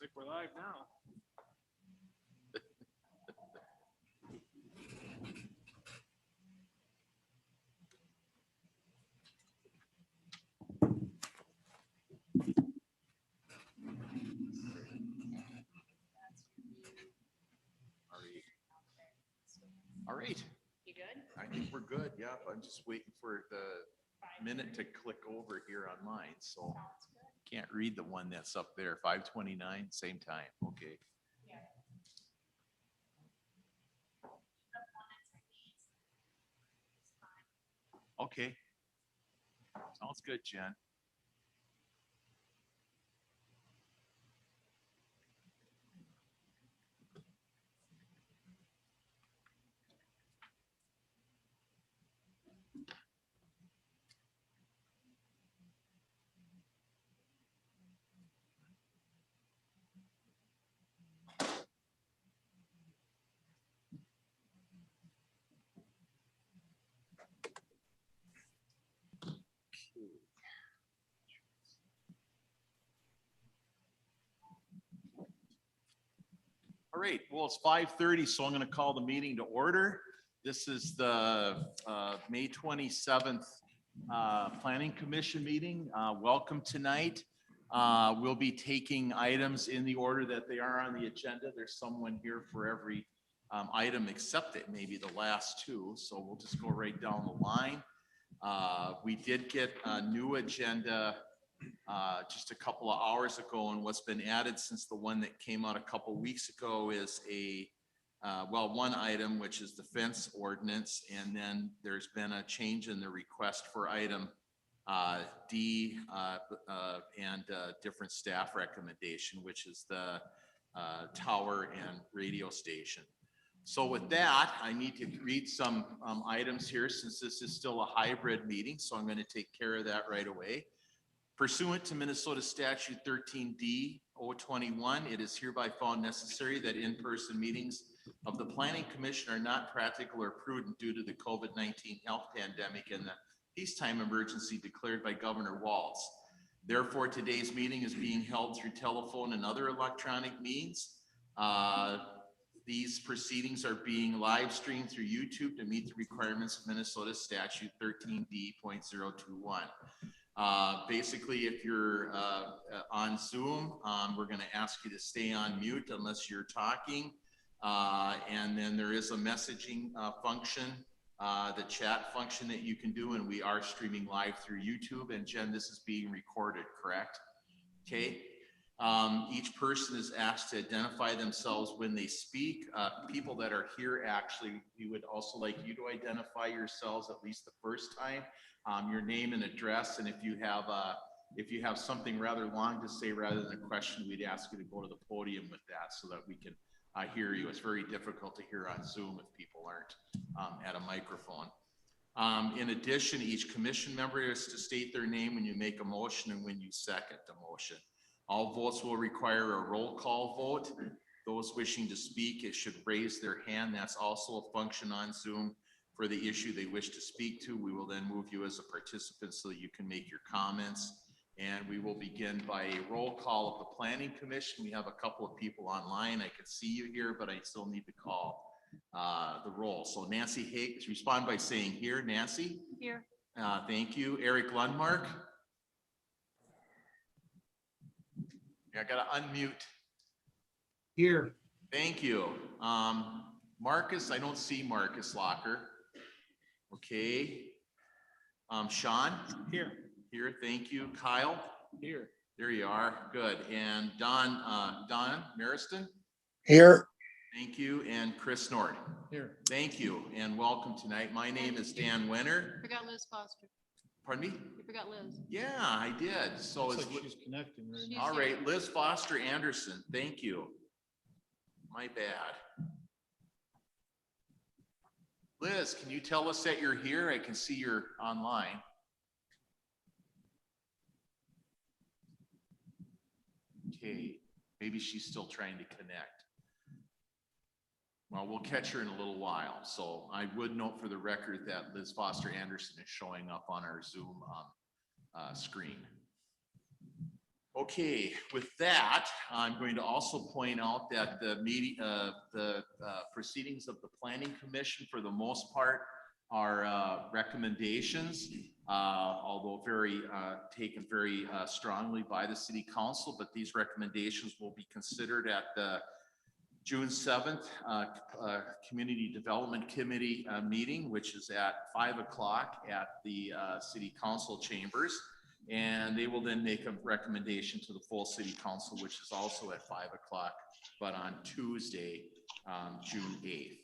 Looks like we're live now. All right. You good? I think we're good. Yep. I'm just waiting for the minute to click over here on mine. So can't read the one that's up there. 5:29, same time. Okay. Okay. Sounds good, Jen. All right, well, it's 5:30, so I'm going to call the meeting to order. This is the May 27th Planning Commission meeting. Welcome tonight. We'll be taking items in the order that they are on the agenda. There's someone here for every item except it maybe the last two, so we'll just go right down the line. We did get a new agenda just a couple of hours ago, and what's been added since the one that came out a couple weeks ago is one item, which is the fence ordinance, and then there's been a change in the request for item D and different staff recommendation, which is the tower and radio station. So with that, I need to read some items here since this is still a hybrid meeting, so I'm going to take care of that right away. Pursuant to Minnesota Statute 13D-021, it is hereby found necessary that in-person meetings of the Planning Commission are not practical or prudent due to the COVID-19 health pandemic and the peacetime emergency declared by Governor Walz. Therefore, today's meeting is being held through telephone and other electronic means. These proceedings are being live streamed through YouTube to meet the requirements of Minnesota Statute 13D.021. Basically, if you're on Zoom, we're going to ask you to stay on mute unless you're talking. And then there is a messaging function, the chat function that you can do, and we are streaming live through YouTube. And Jen, this is being recorded, correct? Okay. Each person is asked to identify themselves when they speak. People that are here, actually, we would also like you to identify yourselves at least the first time. Your name and address, and if you have something rather long to say rather than a question, we'd ask you to go to the podium with that so that we can hear you. It's very difficult to hear on Zoom if people aren't at a microphone. In addition, each commission member is to state their name when you make a motion and when you second the motion. All votes will require a roll call vote. Those wishing to speak, it should raise their hand. That's also a function on Zoom for the issue they wish to speak to. We will then move you as a participant so that you can make your comments. And we will begin by a roll call of the Planning Commission. We have a couple of people online. I can see you here, but I still need to call the roll. So Nancy Hake, respond by saying here. Nancy? Here. Thank you. Eric Lundmark? I got to unmute. Here. Thank you. Marcus, I don't see Marcus Locker. Okay. Sean? Here. Here, thank you. Kyle? Here. There you are. Good. And Don Mariston? Here. Thank you. And Chris Nord? Here. Thank you. And welcome tonight. My name is Dan Wenner. Forgot Liz Foster. Pardon me? You forgot Liz. Yeah, I did. So Looks it's like she's connecting right She's now. all right. Liz Foster Anderson. Thank you. My bad. Liz, can you tell us that you're here? I can see you're online. Okay, maybe she's still trying to connect. Well, we'll catch her in a little while. So I would note for the record that Liz Foster Anderson is showing up on our Zoom screen. Okay, with that, I'm going to also point out that the meeting, proceedings of the Planning Commission, for the most part, are recommendations, although taken very strongly by the City Council. But these recommendations will be considered at the June 7th Community Development Committee meeting, which is at 5 o'clock at the City Council chambers. And they will then make a recommendation to the full City Council, which is also at 5 o'clock, but on Tuesday, June 8th.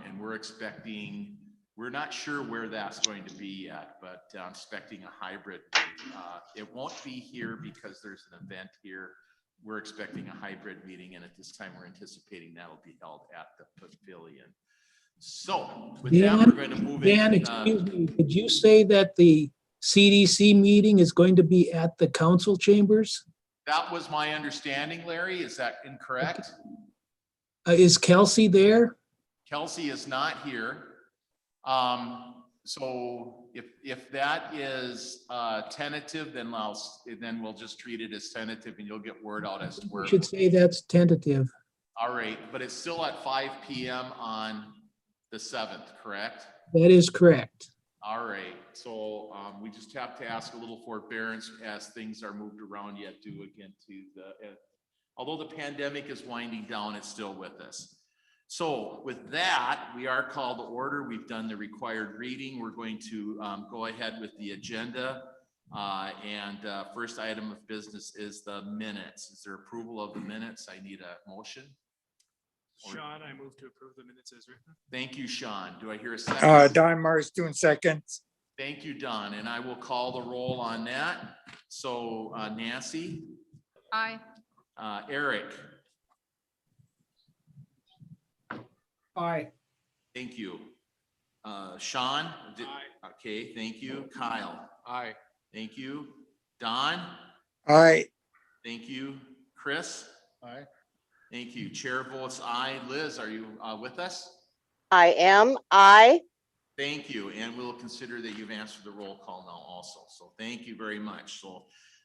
And we're not sure where that's going to be yet, but I'm expecting a hybrid. It won't be here because there's an event here. We're expecting a hybrid meeting, and at this time, we're anticipating that'll be held at the pavilion. So with that, we're going to move Dan, excuse me, did you say that the CDC meeting is going to be at the council chambers? That was my understanding, Larry. Is that incorrect? Is Kelsey there? Kelsey is not here. So if that is tentative, then we'll just treat it as tentative, and you'll get word out as to where. You should say that's tentative. All right, but it's still at 5 p.m. on the 7th, correct? That is correct. All right, so we just have to ask a little forbearance as things are moved around yet due again to although the pandemic is winding down, it's still with us. So with that, we are called to order. We've done the required reading. We're going to go ahead with the agenda. First item of business is the minutes. Is there approval of the minutes? I need a motion. Sean, I move to approve the minutes as written. Thank you, Sean. Do I hear a second? Don Mars doing seconds. Thank you, Don. And I will call the roll on that. So Nancy? Aye. Eric? Aye. Thank you. Sean? Aye. Okay, thank you. Kyle? Aye. Thank you. Don? Aye. Thank you. Chris? Aye. Thank you. Chair votes aye. Liz, are you with us? I am. Aye. Thank you. And we'll consider that you've answered the roll call now also. So thank you very much. So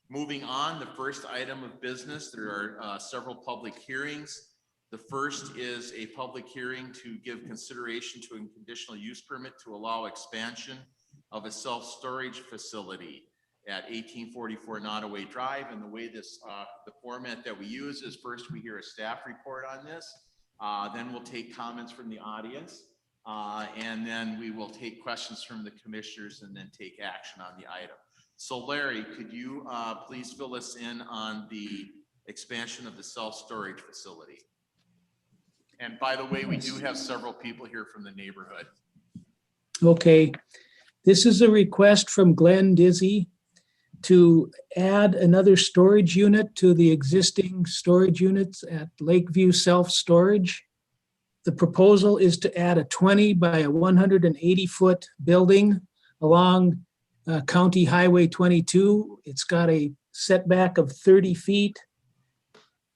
moving on, the first item of business, there are several public hearings. The first is a public hearing to give consideration to a conditional use permit to allow expansion of a self-storage facility at 1844 Nottoway Drive. And the way this, the format that we use is first we hear a staff report on this, then we'll take comments from the audience, and then we will take questions from the commissioners and then take action on the item. So Larry, could you please fill us in on the expansion of the self-storage facility? And by the way, we do have several people here from the neighborhood. Okay. This is a request from Glenn Dizzy to add another storage unit to the existing storage units at Lakeview Self-Storage. The proposal is to add a 20 by a 180-foot building along County Highway 22. It's got a setback of 30 feet.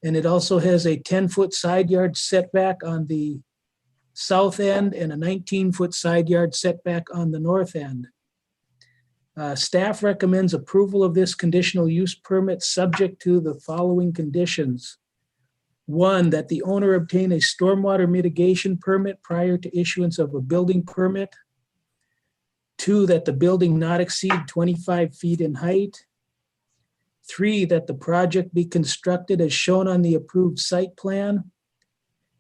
And it also has a 10-foot side yard setback on the south end and a 19-foot side yard setback on the north end. Staff recommends approval of this conditional use permit subject to the following conditions. One, that the owner obtain a stormwater mitigation permit prior to issuance of a building permit. Two, that the building not exceed 25 feet in height. Three, that the project be constructed as shown on the approved site plan,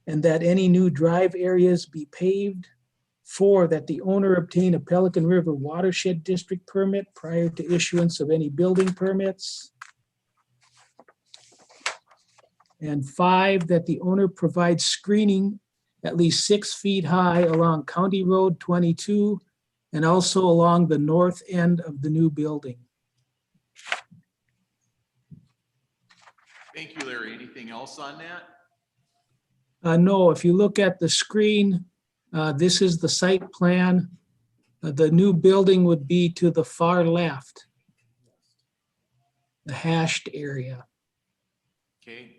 and that any new drive areas be paved. Four, that the owner obtain a Pelican River Watershed District permit prior to issuance of any building permits. And five, that the owner provides screening at least 6 feet high along County Road 22 and also along the north end of the new building. Thank you, Larry. Anything else on that? No, if you look at the screen, this is the site plan. The new building would be to the far left, the hashed area. Okay.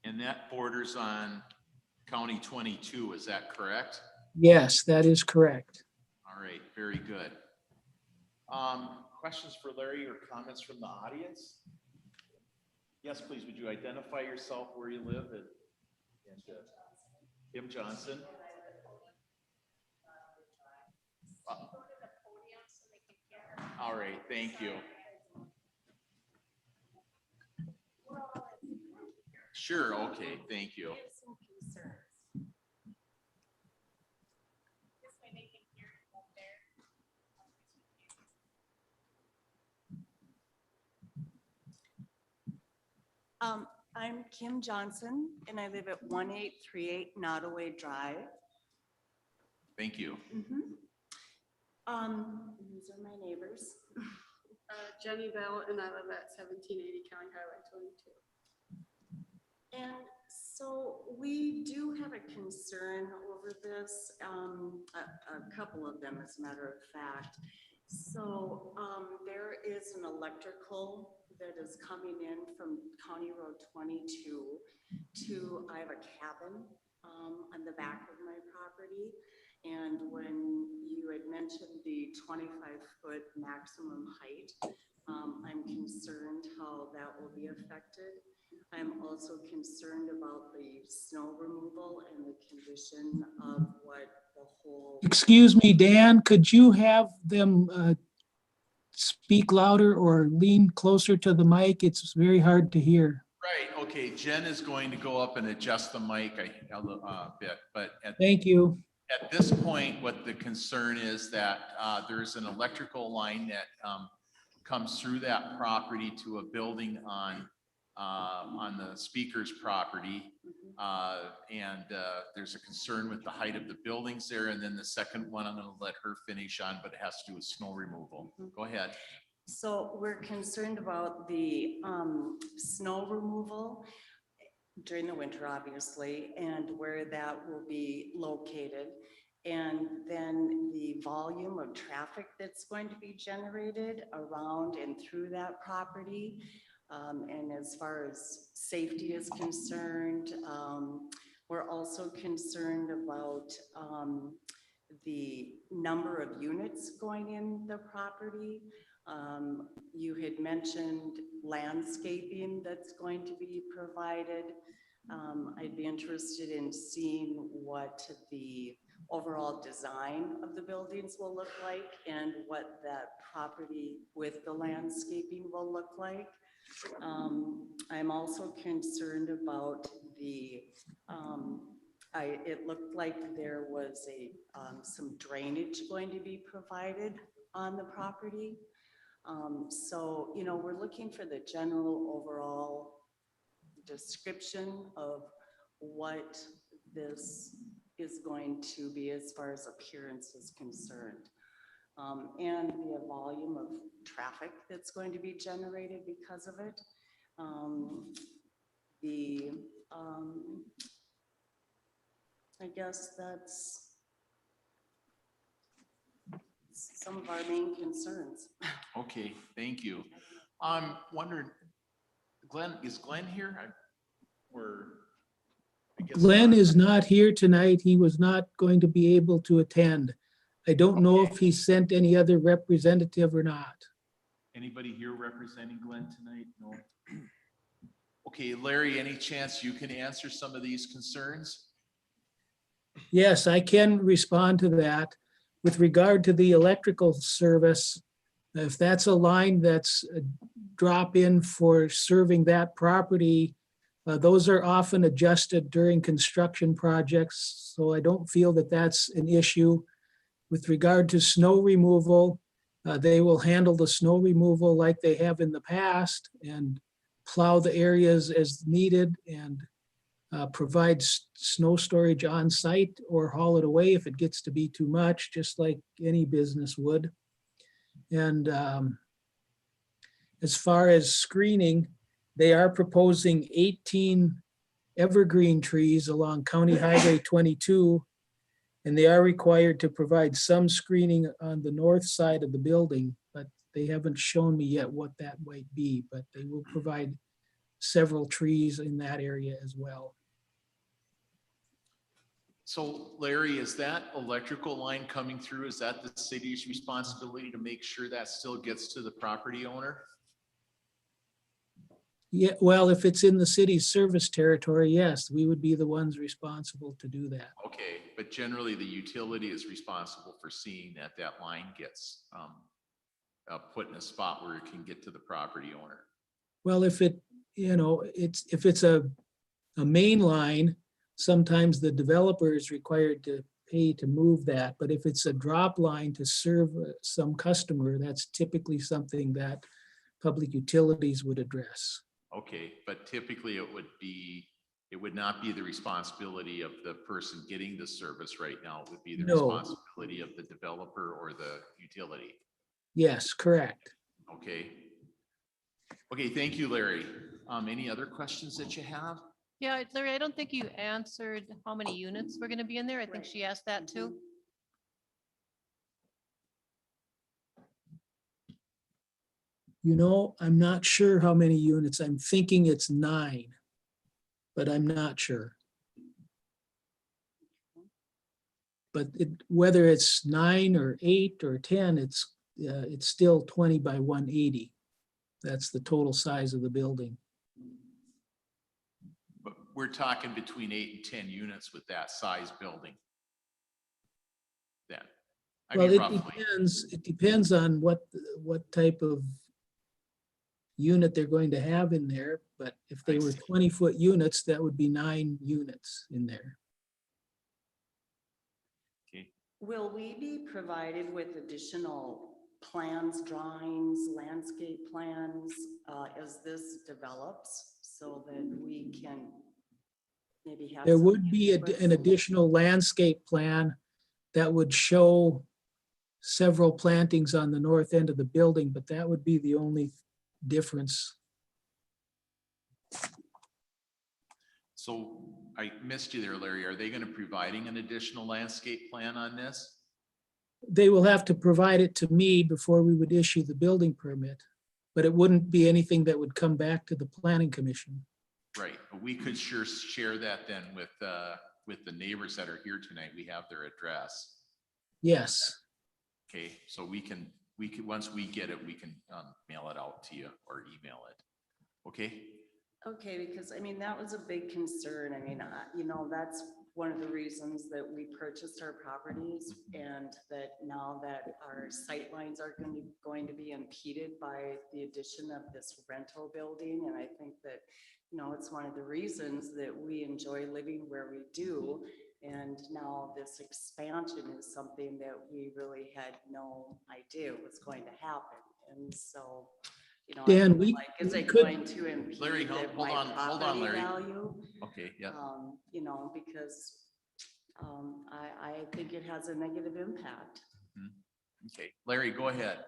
And that borders on County 22, is that correct? Yes, that is correct. All right, very good. Questions for Larry or comments from the audience? Yes, please, would you identify yourself, where you live, and Kim Johnson? All right, thank you. Sure, okay, thank you. I'm Kim Johnson, and I live at 1838 Nottoway Drive. Thank you. These are my neighbors. Jenny Bell, and I live at 1780 County Highway 22. And so we do have a concern over this, a couple of them, as a matter of fact. So there is an electrical that is coming in from County Road 22 to, I have a cabin on the back of my property. And when you had mentioned the 25-foot maximum height, I'm concerned how that will be affected. I'm also concerned about the snow removal and the condition of what the whole. Excuse me, Dan, could you have them speak louder or lean closer to the mic? It's very hard to hear. Right, okay, Jen is going to go up and adjust the mic a bit, but Thank you. at this point, what the concern is that there's an electrical line that comes through that property to a building on the speaker's property. And there's a concern with the height of the buildings there. And then the second one, I'm going to let her finish on, but it has to do with snow removal. Go ahead. So we're concerned about the snow removal during the winter, obviously, and where that will be located. And then the volume of traffic that's going to be generated around and through that property. And as far as safety is concerned, we're also concerned about the number of units going in the property. You had mentioned landscaping that's going to be provided. I'd be interested in seeing what the overall design of the buildings will look like and what that property with the landscaping will look like. I'm also concerned about the, it looked like there was some drainage going to be provided on the property. So, you know, we're looking for the general overall description of what this is going to be as far as appearance is concerned. And the volume of traffic that's going to be generated because of it. I guess that's some of our main concerns. Okay, thank you. I'm wondering, is Glenn here? I guess Glenn not. is not here tonight. He was not going to be able to attend. I don't know if he sent any other representative or not. Anybody here representing Glenn tonight? No. Okay, Larry, any chance you can answer some of these concerns? Yes, I can respond to that. With regard to the electrical service, if that's a line that's a drop in for serving that property, those are often adjusted during construction projects. So I don't feel that that's an issue. With regard to snow removal, they will handle the snow removal like they have in the past and plow the areas as needed and provide snow storage on site or haul it away if it gets to be too much, just like any business would. And as far as screening, they are proposing 18 evergreen trees along County Highway 22. And they are required to provide some screening on the north side of the building, but they haven't shown me yet what that might be, but they will provide several trees in that area as well. So Larry, is that electrical line coming through? Is that the city's responsibility to make sure that still gets to the property owner? Yeah, well, if it's in the city's service territory, yes, we would be the ones responsible to do that. Okay, but generally the utility is responsible for seeing that that line gets put in a spot where it can get to the property owner. Well, if it, if it's a main line, sometimes the developer is required to pay to move that. But if it's a drop line to serve some customer, that's typically something that public utilities would address. Okay, but typically it would not be the responsibility of the person getting the service right now. It would be the No. responsibility of the developer or the utility. Yes, correct. Okay. Okay, thank you, Larry. Any other questions that you have? Yeah, Larry, I don't think you answered how many units were gonna be in there. I think she asked that too. I'm not sure how many units. I'm thinking it's 9, but I'm not sure. But whether it's 9 or 8 or 10, it's still 20 by 180. That's the total size of the building. But we're talking between 8 and 10 units with that size building. Then, I Well, mean, it roughly. depends on what type of unit they're going to have in there. But if they I were see. 20-foot units, that would be 9 units in there. Okay. Will we be provided with additional plans, drawings, landscape plans, as this develops so that we can maybe have? There some would be input? an additional landscape plan that would show several plantings on the north end of the building, but that would be the only difference. So I missed you there, Larry. Are they going to providing an additional landscape plan on this? They will have to provide it to me before we would issue the building permit, but it wouldn't be anything that would come back to the planning commission. Right, but we could sure share that then with the neighbors that are here tonight. We have their address. Yes, Okay, so we can, once we get it, we can mail it out to you or email it. Okay? Okay, because I mean, that was a big concern. I mean, that's one of the reasons that we purchased our properties, and that now that our sight lines are going to be impeded by the addition of this rental building. And I think that, it's one of the reasons that we enjoy living where we do. And now this expansion is something that we really had no idea was going to happen. And so, I Dan, feel we- like, is we it could- going to impede Larry, hold my on, property Larry. value? Okay, yeah. Because I think it has a negative impact. Okay, Larry, go ahead.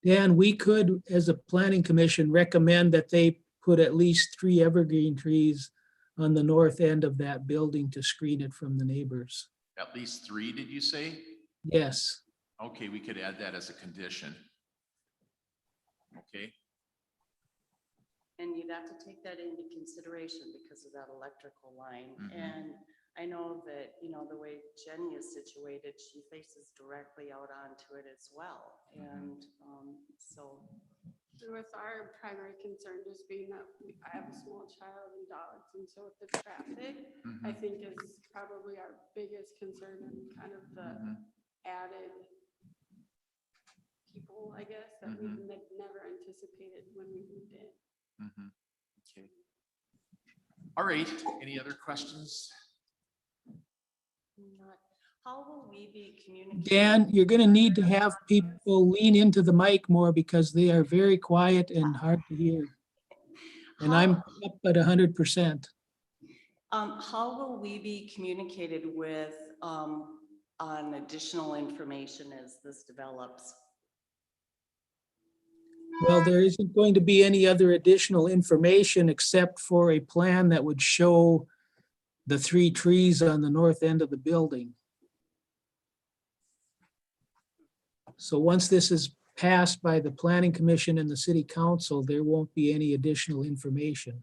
Dan, we could, as a planning commission, recommend that they put at least 3 evergreen trees on the north end of that building to screen it from the neighbors. At least 3, did you say? Yes, Okay, we could add that as a condition. Okay, And you'd have to take that into consideration because of that electrical line. Mhm. And I know that, the way Jenny is situated, she faces directly out onto it as well. And so, With our primary concern just being that I have a small child and dogs, and so with the traffic, I Mhm. think is probably our biggest concern and kind of the Mhm. added people, I guess, that we never anticipated when we moved in. Mhm. Okay. All right, any other questions? how will we be communicating? Dan, you're going to need to have people lean into the mic more because they are very quiet and hard to hear. And I'm up at 100%. How will we be communicated with, on additional information as this develops? Well, there isn't going to be any other additional information except for a plan that would show the 3 trees on the north end of the building. So once this is passed by the planning commission and the city council, there won't be any additional information.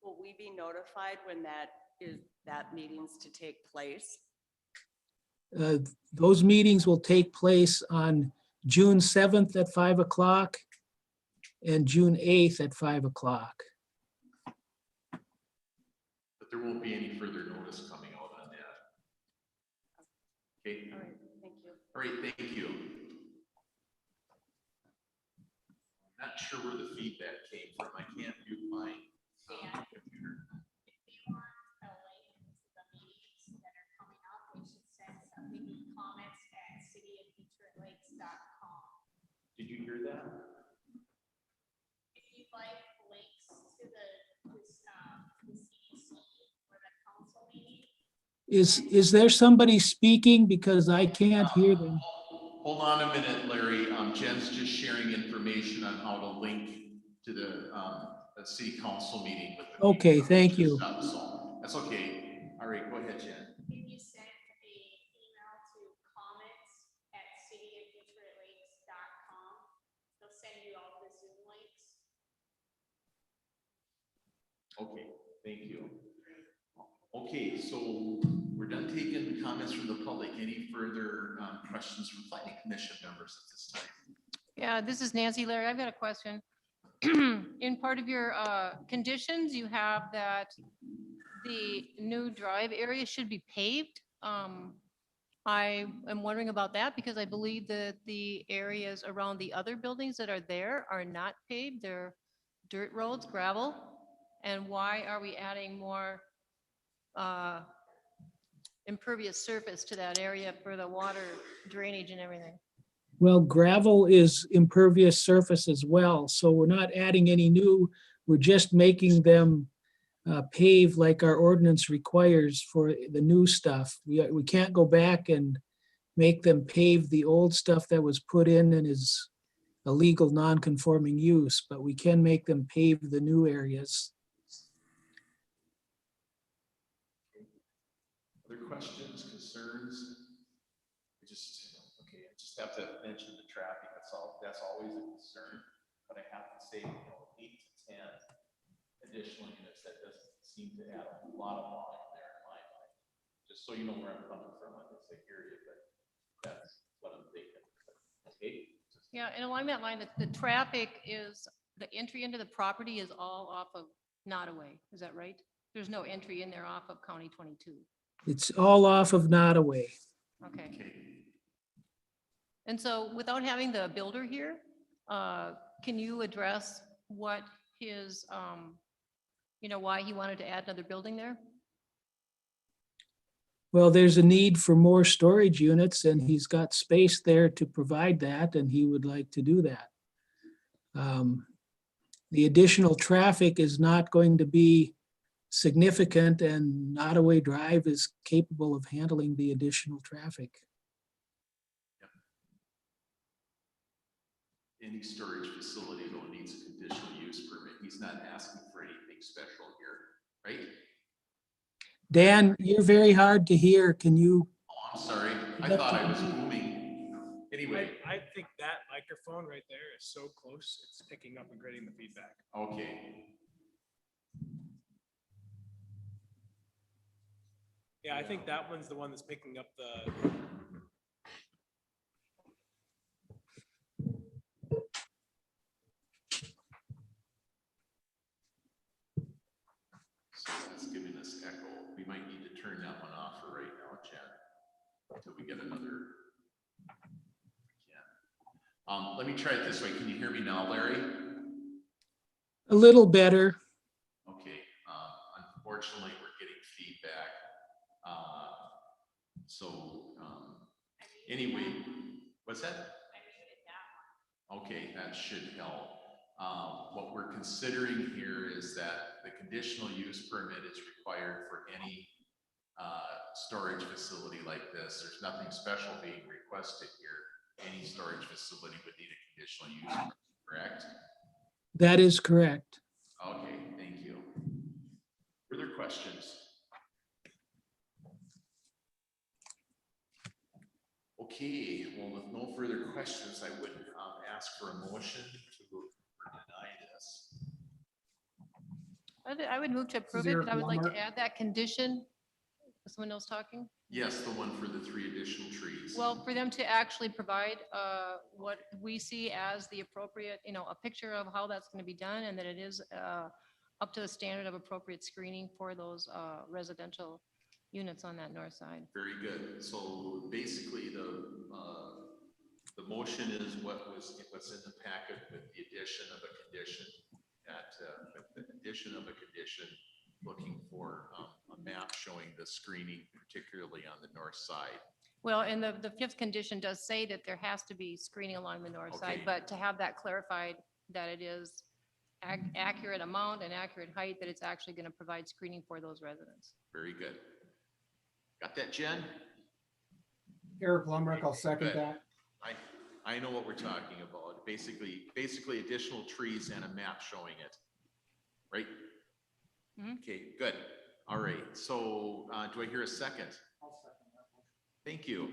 Will we be notified when that is that meetings to take place? Those meetings will take place on June 7th at 5 o'clock and June 8th at 5 o'clock. But there won't be any further notice coming out on that. Okay, All right, thank you. all right, thank you. I'm not sure where the feedback came from. I can't mute my computer. If they want a link to the meetings that are coming up, we should send something in comments at cityofdetroitlakes.com. Did you hear that? If you'd like links to the CDC or the council meeting, Is there somebody speaking? Because I can't hear them. Hold on a minute, Larry. Jen's just sharing information on how to link to the city council meeting with the. Okay, meeting thank you. stuff, so that's okay. All right, go ahead, Jen. if you send a email to comments@cityofdetroitlakes.com, they'll send you all the Zoom links. Okay, thank you. Okay, so we're done taking comments from the public. Any further questions from planning commission members at this time? Yeah, this is Nancy. Larry, I've got a question. In part of your conditions, you have that the new drive area should be paved. I am wondering about that because I believe that the areas around the other buildings that are there are not paved. They're dirt roads, gravel. And why are we adding more impervious surface to that area for the water drainage and everything? Well, gravel is impervious surface as well, so we're not adding any new. We're just making them pave like our ordinance requires for the new stuff. We can't go back and make them pave the old stuff that was put in and is illegal non-conforming use, but we can make them pave the new areas. Other questions, concerns? I just have to mention the traffic. That's always a concern. But I have to say, 8 to 10 additional units, that doesn't seem to add a lot of volume there in my mind. Just so you know where I'm coming from on this, I hear you, but that's what I'm thinking. Okay? Yeah, and along that line, the traffic is, the entry into the property is all off of Nottaway. Is that right? There's no entry in there off of County 22. It's all off of Nottaway. Okay. Okay. And so without having the builder here, can you address what his, why he wanted to add another building there? Well, there's a need for more storage units and he's got space there to provide that and he would like to do that. The additional traffic is not going to be significant and Nottaway Drive is capable of handling the additional traffic. Any storage facility though needs a conditional use permit. He's not asking for anything special here, right? Dan, you're very hard to hear. Can you? Oh, I'm sorry. I thought I was booming. Anyway, I think that microphone right there is so close, it's picking up and getting the feedback. okay. Yeah, I think that one's the one that's picking up the. So that's giving us echo. We might need to turn that one off for right now, Jen, until we get another. Yeah. Let me try it this way. Can you hear me now, Larry? A little better. Okay. Unfortunately, we're getting feedback. Anyway, what's that? Okay, that should help. What we're considering here is that the conditional use permit is required for any storage facility like this. There's nothing special being requested here. Any storage facility would need a conditional use permit, correct? That is correct. Okay, thank you. Further questions? Okay, well, with no further questions, I would ask for a motion to deny this. I would move to approve it, Eric but I would like Blummer. to add that condition. Was someone else talking? Yes, the one for the 3 additional trees. Well, for them to actually provide what we see as the appropriate, a picture of how that's going to be done, and that it is up to the standard of appropriate screening for those residential units on that north side. Very good. So basically, the motion is what's in the packet with the addition of a condition looking for a map showing the screening, particularly on the north side. Well, and the fifth condition does say that there has to be screening along the north side, Okay. but to have that clarified, that it is accurate amount and accurate height, that it's actually going to provide screening for those residents. Very good. Got that, Jen? Eric Lumrick, I'll second Good. that. I know what we're talking about. Basically additional trees and a map showing it, right? Mhm. Okay, good. All right. So do I hear a second? Thank you.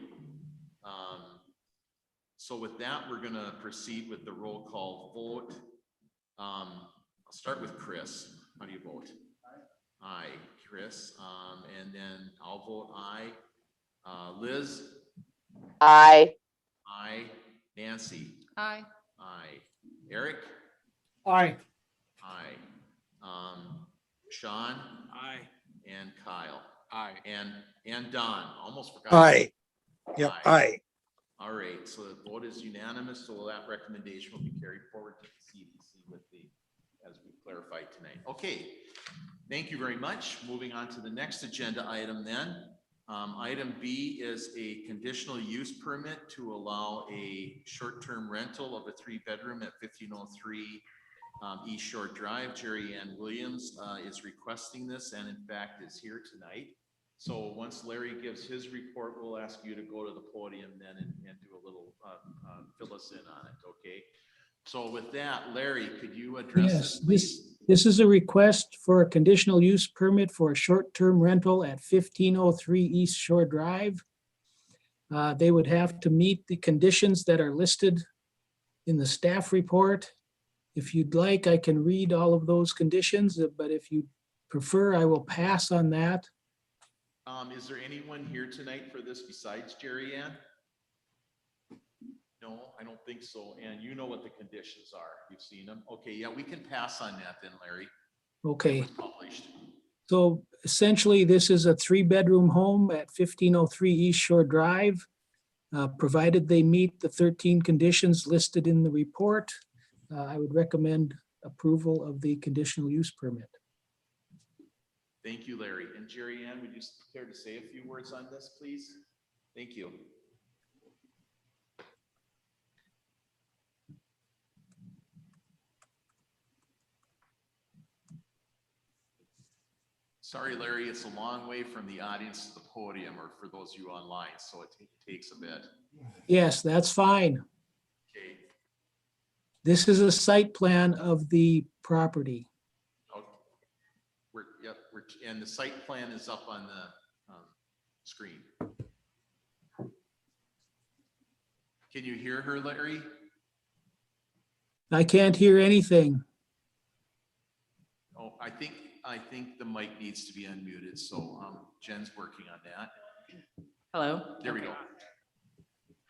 So with that, we're gonna proceed with the roll call vote. I'll start with Chris. How do you vote? Aye, Chris. And then I'll vote aye. Liz? Aye. Aye. Nancy? Aye. Aye. Eric? Aye. Aye. Sean? Aye. And Kyle? Aye. And Don, almost forgot. Aye. Yep, aye. All right, so the vote is unanimous, so that recommendation will be carried forward to the CDC as we clarified tonight. Okay, thank you very much. Moving on to the next agenda item then. Item B is a conditional use permit to allow a short-term rental of a 3-bedroom at 1503 East Shore Drive. Jerry Ann Williams is requesting this and in fact is here tonight. So once Larry gives his report, we'll ask you to go to the podium then and do a little, fill us in on it, okay? So with that, Larry, could you address Yes, this, please? this is a request for a conditional use permit for a short-term rental at 1503 East Shore Drive. They would have to meet the conditions that are listed in the staff report. If you'd like, I can read all of those conditions, but if you prefer, I will pass on that. Is there anyone here tonight for this besides Jerry Ann? No, I don't think so. And you know what the conditions are. You've seen them. Okay, yeah, we can pass on that then, Larry. Okay. It was published. So essentially, this is a 3-bedroom home at 1503 East Shore Drive, provided they meet the 13 conditions listed in the report. I would recommend approval of the conditional use permit. Thank you, Larry. And Jerry Ann, would you care to say a few words on this, please? Thank you. Sorry, Larry, it's a long way from the audience to the podium or for those of you online, so it takes a bit. Yes, that's fine. Okay. This is a site plan of the property. And the site plan is up on the screen. Can you hear her, Larry? I can't hear anything. Oh, I think the mic needs to be unmuted, so Jen's working on that. Hello. There we go.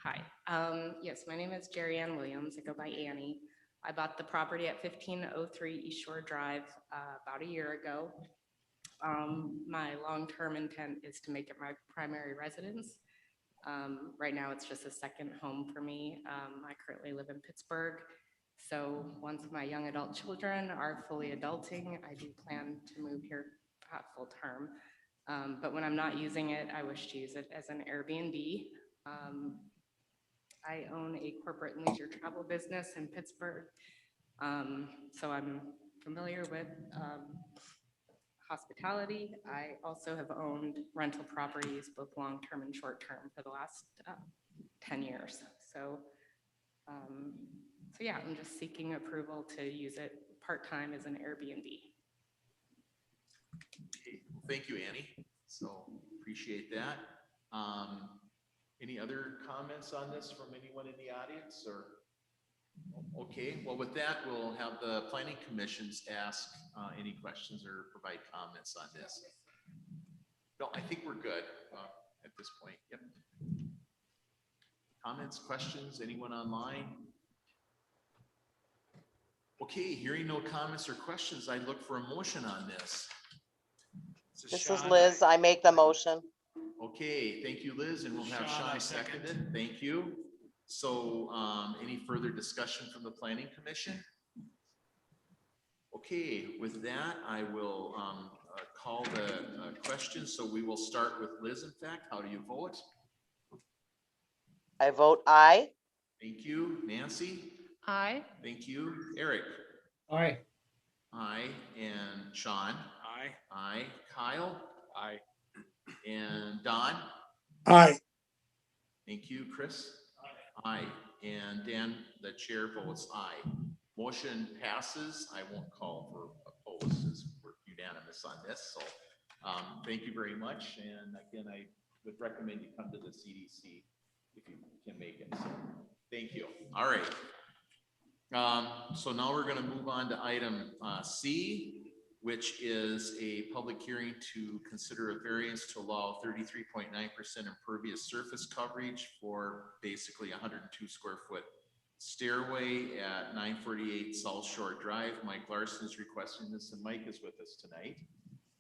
Hi. Yes, my name is Jerry Ann Williams. I go by Annie. I bought the property at 1503 East Shore Drive about a year ago. My long-term intent is to make it my primary residence. Right now, it's just a second home for me. I currently live in Pittsburgh. So once my young adult children are fully adulting, I do plan to move here full term. But when I'm not using it, I wish to use it as an Airbnb. I own a corporate and leisure travel business in Pittsburgh. So I'm familiar with hospitality. I also have owned rental properties, both long-term and short-term, for the last 10 years. So yeah, I'm just seeking approval to use it part-time as an Airbnb. Okay. Well, thank you, Annie. So appreciate that. Any other comments on this from anyone in the audience or? Okay, well, with that, we'll have the planning commissions ask any questions or provide comments on this. No, I think we're good at this point. Yep. Comments, questions, anyone online? Okay, hearing no comments or questions, I look for a motion on this. This is Sean. Liz. I make the motion. Okay, thank you, Liz, and we'll have Sean, I Sean second. seconded. Thank you. So, any further discussion from the planning commission? Okay, with that, I will call the question. So we will start with Liz, in fact. How do you vote? I vote aye. Thank you. Nancy? Aye. Thank you. Eric? Aye. Aye. And Sean? Aye. Aye. Kyle? Aye. And Don? Aye. Thank you. Chris? Aye. And Dan, the chair, votes aye. Motion passes. I won't call for opposed as we're unanimous on this. So thank you very much. And again, I would recommend you come to the CDC if you can make it. So thank you. All right. So now we're going to move on to item C, which is a public hearing to consider a variance to allow 33.9% impervious surface coverage for basically 102 square foot stairway at 948 South Shore Drive. Mike Larson is requesting this, and Mike is with us tonight.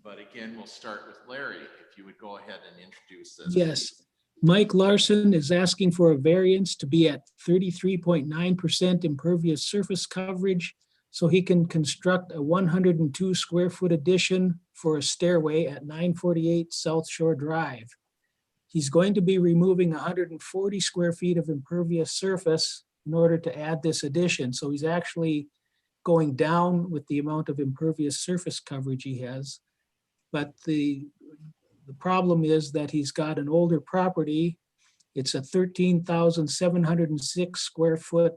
But again, we'll start with Larry. If you would go ahead and introduce this. Yes. Mike Larson is asking for a variance to be at 33.9% impervious surface coverage so he can construct a 102 square foot addition for a stairway at 948 South Shore Drive. He's going to be removing 140 square feet of impervious surface in order to add this addition. So he's actually going down with the amount of impervious surface coverage he has. But the problem is that he's got an older property. It's a 13,706 square foot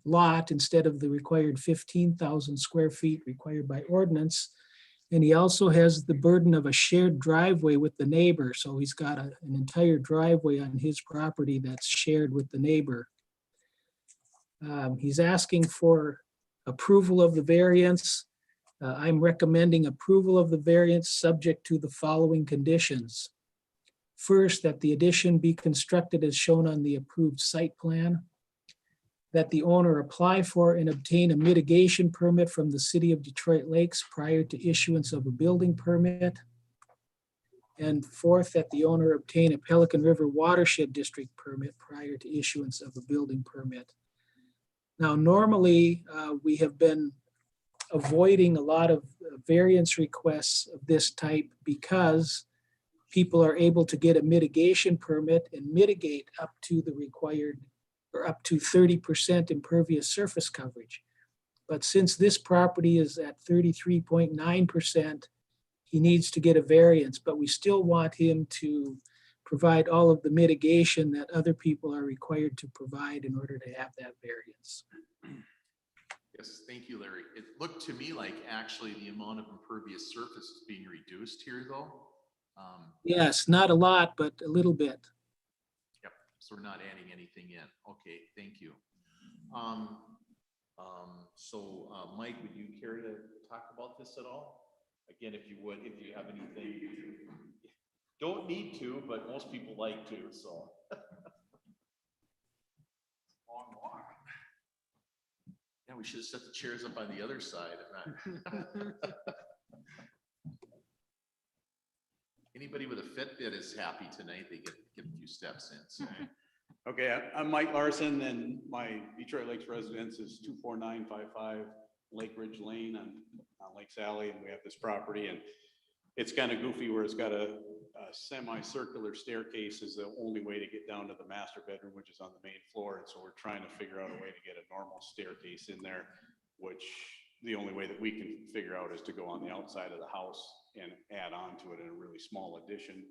lot instead of the required 15,000 square feet required by ordinance. And he also has the burden of a shared driveway with the neighbor. So he's got an entire driveway on his property that's shared with the neighbor. He's asking for approval of the variance. I'm recommending approval of the variance subject to the following conditions. First, that the addition be constructed as shown on the approved site plan. That the owner apply for and obtain a mitigation permit from the City of Detroit Lakes prior to issuance of a building permit. And fourth, that the owner obtain a Pelican River Watershed District permit prior to issuance of a building permit. Now, normally, we have been avoiding a lot of variance requests of this type because people are able to get a mitigation permit and mitigate up to the required or up to 30% impervious surface coverage. But since this property is at 33.9%, he needs to get a variance, but we still want him to provide all of the mitigation that other people are required to provide in order to have that variance. Yes, thank you, Larry. It looked to me like actually the amount of impervious surface is being reduced here, though. Yes, not a lot, but a little bit. Yep, so we're not adding anything in. Okay, thank you. Mike, would you care to talk about this at all? Again, if you would, if you have anything. Don't need to, but most people like to, so. Long walk. Yeah, we should have set the chairs up on the other side. Anybody with a Fitbit is happy tonight. They get a few steps in. So. Okay, I'm Mike Larson, and my Detroit Lakes residence is 24955 Lake Ridge Lane on Lake Sally, and we have this property, and it's kind of goofy where it's got a semicircular staircase is the only way to get down to the master bedroom, which is on the main floor, and so we're trying to figure out a way to get a normal staircase in there, which the only way that we can figure out is to go on the outside of the house and add on to it in a really small addition.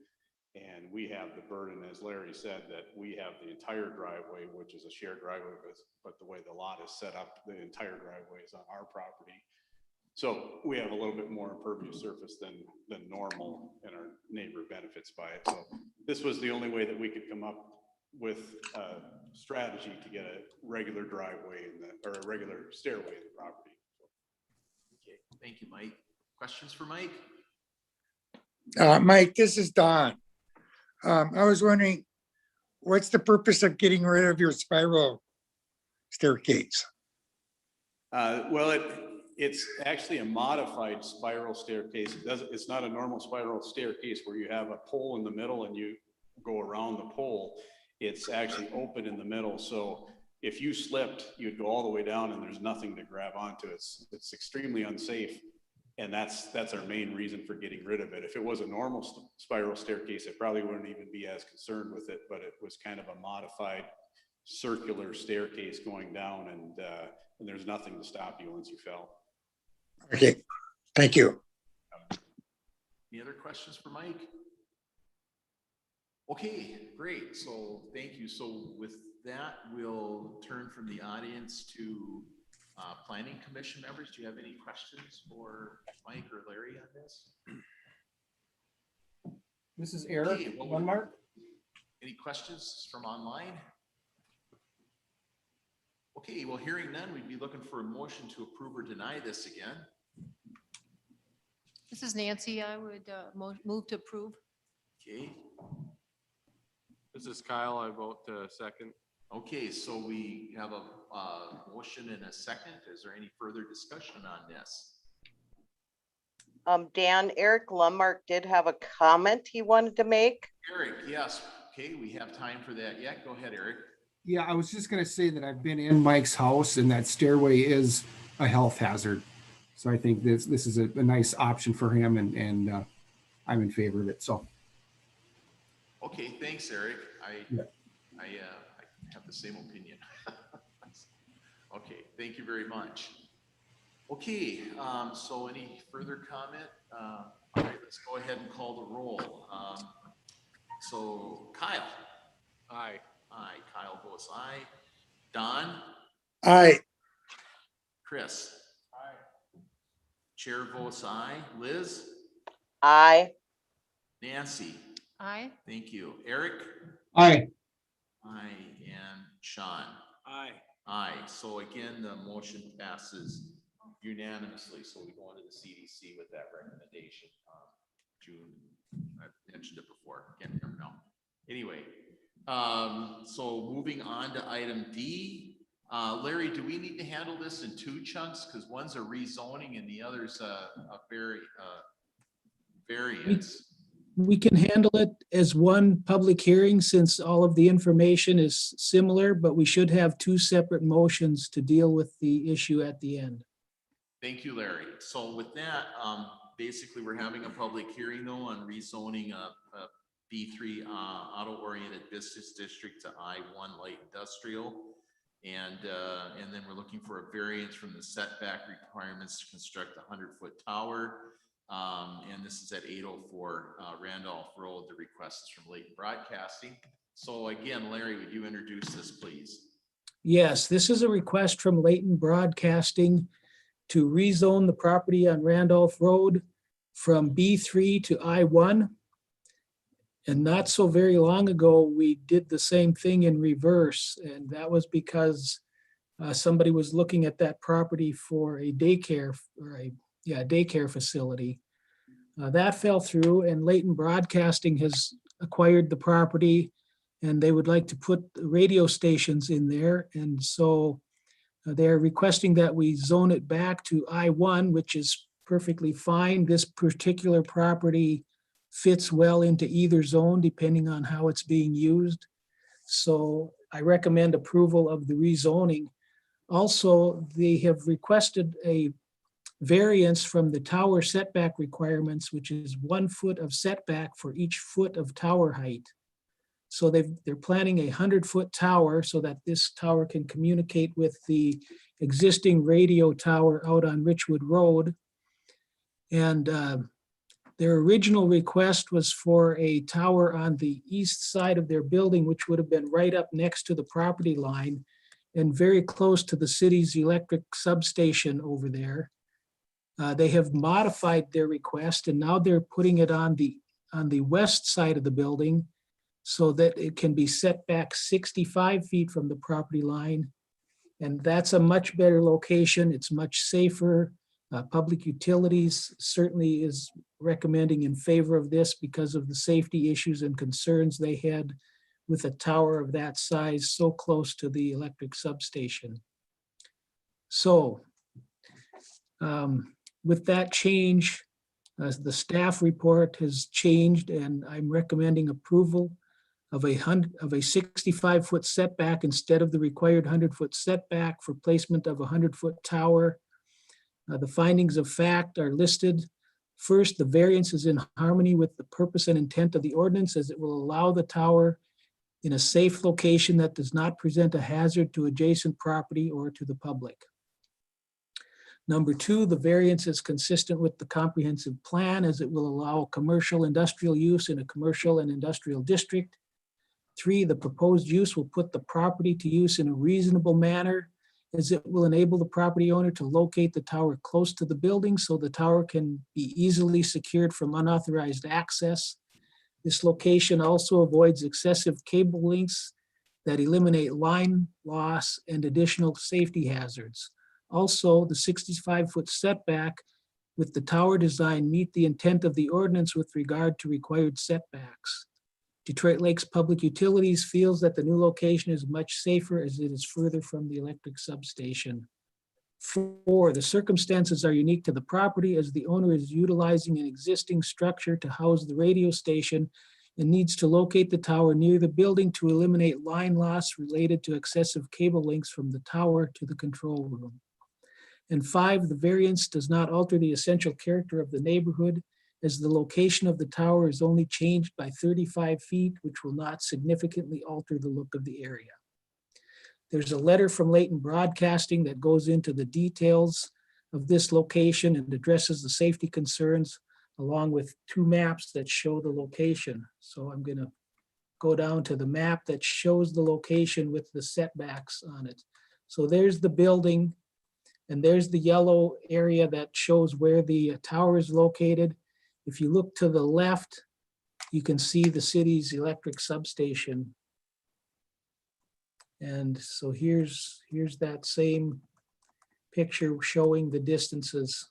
And we have the burden, as Larry said, that we have the entire driveway, which is a shared driveway, but the way the lot is set up, the entire driveway is on our property. So we have a little bit more impervious surface than normal, and our neighbor benefits by it. So this was the only way that we could come up with strategy to get a regular driveway or a regular stairway in the property. Okay, thank you, Mike. Questions for Mike? Mike, this is Don. I was wondering, what's the purpose of getting rid of your spiral staircase? Well, it's actually a modified spiral staircase. It's not a normal spiral staircase where you have a pole in the middle and you go around the pole. It's actually open in the middle. So if you slipped, you'd go all the way down and there's nothing to grab onto. It's extremely unsafe. And that's our main reason for getting rid of it. If it was a normal spiral staircase, I probably wouldn't even be as concerned with it, but it was kind of a modified circular staircase going down, and there's nothing to stop you once you fell. Okay, thank you. Any other questions for Mike? Okay, great. So thank you. So with that, we'll turn from the audience to planning commission members. Do you have any questions for Mike or Larry on this? This is Eric. Okay, well, Lundmark. any questions from online? Okay, well, hearing none, we'd be looking for a motion to approve or deny this again. This is Nancy. I would move to approve. Okay, This is Kyle. I vote second. okay, so we have a motion and a second. Is there any further discussion on this? Dan, Eric Lundmark did have a comment he wanted to make. Eric, yes. Okay, we have time for that yet. Go ahead, Eric. Yeah, I was just gonna say that I've been in Mike's house and that stairway is a health hazard. So I think this is a nice option for him, and I'm in favor of it, so. Okay, thanks, Eric. Yeah. I have the same opinion. Okay, thank you very much. Okay, so any further comment? All right, let's go ahead and call the roll. So Kyle. Aye. Aye, Kyle votes aye. Don? Aye. Chris? Aye. Chair votes aye. Liz? Aye. Nancy? Aye. Thank you. Eric? Aye. Aye, and Sean? Aye. Aye. So again, the motion passes unanimously. So we go into the CDC with that recommendation. June, I've mentioned it before. Can't remember now. Anyway, so moving on to item D. Larry, do we need to handle this in two chunks? Because one's a rezoning and the other's a variance. We can handle it as one public hearing since all of the information is similar, but we should have two separate motions to deal with the issue at the end. Thank you, Larry. So with that, basically, we're having a public hearing though on rezoning a B3 auto-oriented business district to I1 light industrial. And then we're looking for a variance from the setback requirements to construct a 100-foot tower. And this is at 804 Randolph Road. The request is from Layton Broadcasting. So again, Larry, would you introduce this, please? Yes, this is a request from Layton Broadcasting to rezone the property on Randolph Road from B3 to I1. And not so very long ago, we did the same thing in reverse. And that was because somebody was looking at that property for a daycare or daycare facility. That fell through, and Layton Broadcasting has acquired the property, and they would like to put radio stations in there. And so they're requesting that we zone it back to I1, which is perfectly fine. This particular property fits well into either zone depending on how it's being used. So I recommend approval of the rezoning. Also, they have requested a variance from the tower setback requirements, which is 1 foot of setback for each foot of tower height. So they're planning a 100-foot tower so that this tower can communicate with the existing radio tower out on Richwood Road. And their original request was for a tower on the east side of their building, which would have been right up next to the property line and very close to the city's electric substation over there. They have modified their request, and now they're putting it on the west side of the building, so that it can be set back 65 feet from the property line. And that's a much better location. It's much safer. Public Utilities certainly is recommending in favor of this because of the safety issues and concerns they had with a tower of that size so close to the electric substation. So with that change, the staff report has changed, and I'm recommending approval of a 65-foot setback instead of the required 100-foot setback for placement of a 100-foot tower. The findings of fact are listed. First, the variance is in harmony with the purpose and intent of the ordinance, as it will allow the tower in a safe location that does not present a hazard to adjacent property or to the public. Number two, the variance is consistent with the comprehensive plan, as it will allow commercial industrial use in a commercial and industrial district. Three, the proposed use will put the property to use in a reasonable manner, as it will enable the property owner to locate the tower close to the building so the tower can be easily secured from unauthorized access. This location also avoids excessive cable links that eliminate line loss and additional safety hazards. Also, the 65-foot setback with the tower design meet the intent of the ordinance with regard to required setbacks. Detroit Lakes Public Utilities feels that the new location is much safer as it is further from the electric substation. Four, the circumstances are unique to the property as the owner is utilizing an existing structure to house the radio station and needs to locate the tower near the building to eliminate line loss related to excessive cable links from the tower to the control room. And five, the variance does not alter the essential character of the neighborhood, as the location of the tower is only changed by 35 feet, which will not significantly alter the look of the area. There's a letter from Layton Broadcasting that goes into the details of this location and addresses the safety concerns, along with two maps that show the location. So I'm going to go down to the map that shows the location with the setbacks on it. So there's the building, and there's the yellow area that shows where the tower is located. If you look to the left, you can see the city's electric substation. And so here's that same picture showing the distances.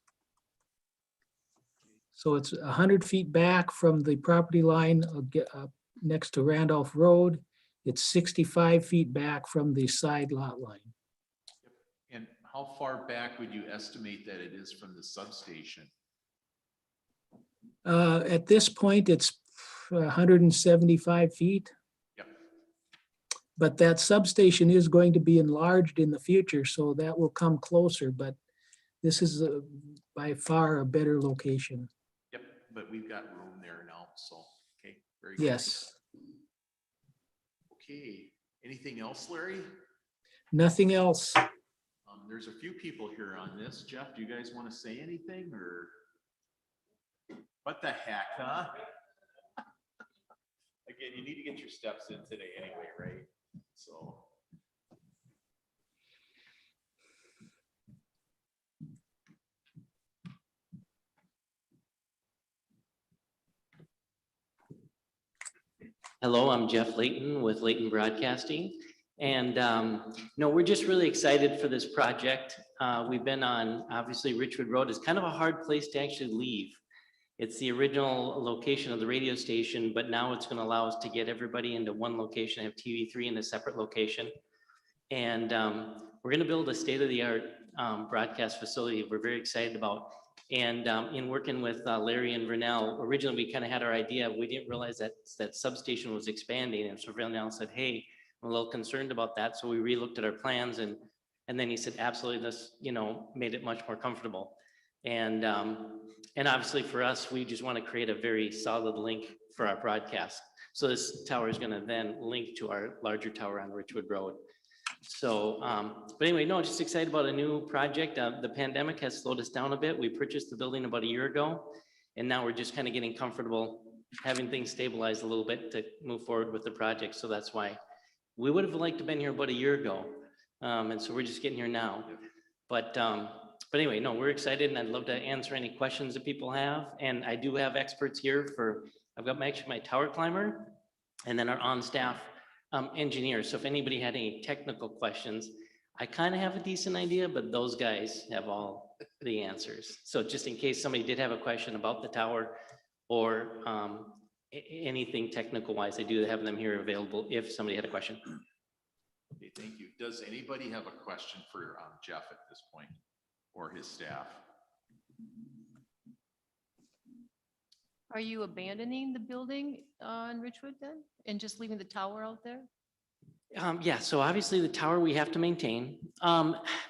So it's 100 feet back from the property line next to Randolph Road. It's 65 feet back from the side lot line. And how far back would you estimate that it is from the substation? At this point, it's 175 feet. Yep. But that substation is going to be enlarged in the future, so that will come closer, but this is by far a better location. Yep, but we've got room there now, so, okay, very good. Yes, Okay, anything else, Larry? nothing else. There's a few people here on this. Jeff, do you guys want to say anything, or? What the heck, huh? Again, you need to get your steps in today anyway, right? So. Hello, I'm Jeff Layton with Layton Broadcasting. And no, we're just really excited for this project. We've been on, obviously, Richwood Road is kind of a hard place to actually leave. It's the original location of the radio station, but now it's going to allow us to get everybody into one location, have TV3 in a separate location. And we're going to build a state-of-the-art broadcast facility we're very excited about. And in working with Larry and Vernell, originally we kind of had our idea. We didn't realize that that substation was expanding. And so Vernell said, hey, I'm a little concerned about that. So we relooked at our plans, and then he said, absolutely, this, made it much more comfortable. And obviously for us, we just want to create a very solid link for our broadcast. So this tower is going to then link to our larger tower on Richwood Road. So, but anyway, no, just excited about a new project. The pandemic has slowed us down a bit. We purchased the building about a year ago, and now we're just kind of getting comfortable having things stabilized a little bit to move forward with the project. So that's why we would have liked to have been here about a year ago. And so we're just getting here now. But anyway, no, we're excited, and I'd love to answer any questions that people have. And I do have experts here I've got actually my tower climber. and then our on-staff engineers. So if anybody had any technical questions, I kind of have a decent idea, but those guys have all the answers. So just in case somebody did have a question about the tower or anything technical wise, I do have them here available if somebody had a question. Okay, thank you. Does anybody have a question for Jeff at this point or his staff? Are you abandoning the building in Richwood then and just leaving the tower out there? Yeah, so obviously the tower we have to maintain.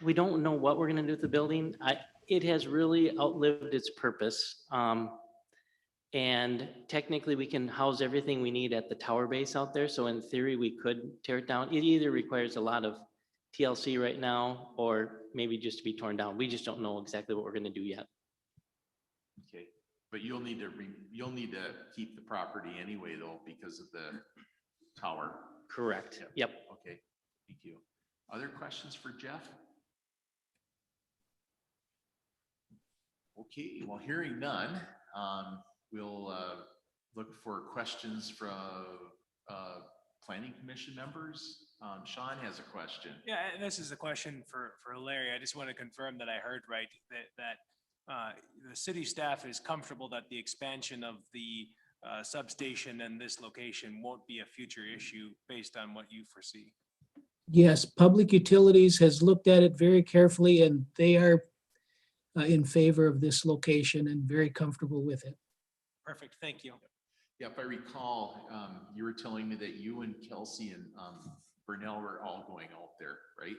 We don't know what we're gonna do with the building. It has really outlived its purpose. And technically we can house everything we need at the tower base out there. So in theory, we could tear it down. It either requires a lot of TLC right now, or maybe just to be torn down. We just don't know exactly what we're gonna do yet. Okay, but you'll need to keep the property anyway though, because of the tower. Correct. Yep. Okay, thank you. Other questions for Jeff? Okay, well, hearing none, we'll look for questions from planning commission members. Sean has a question. Yeah, and this is a question for Larry. I just want to confirm that I heard right, that the city staff is comfortable that the expansion of the substation in this location won't be a future issue based on what you foresee. Yes, Public Utilities has looked at it very carefully and they are in favor of this location and very comfortable with it. Perfect, thank you. Yeah, if I recall, you were telling me that you and Kelsey and Burnell were all going out there, right?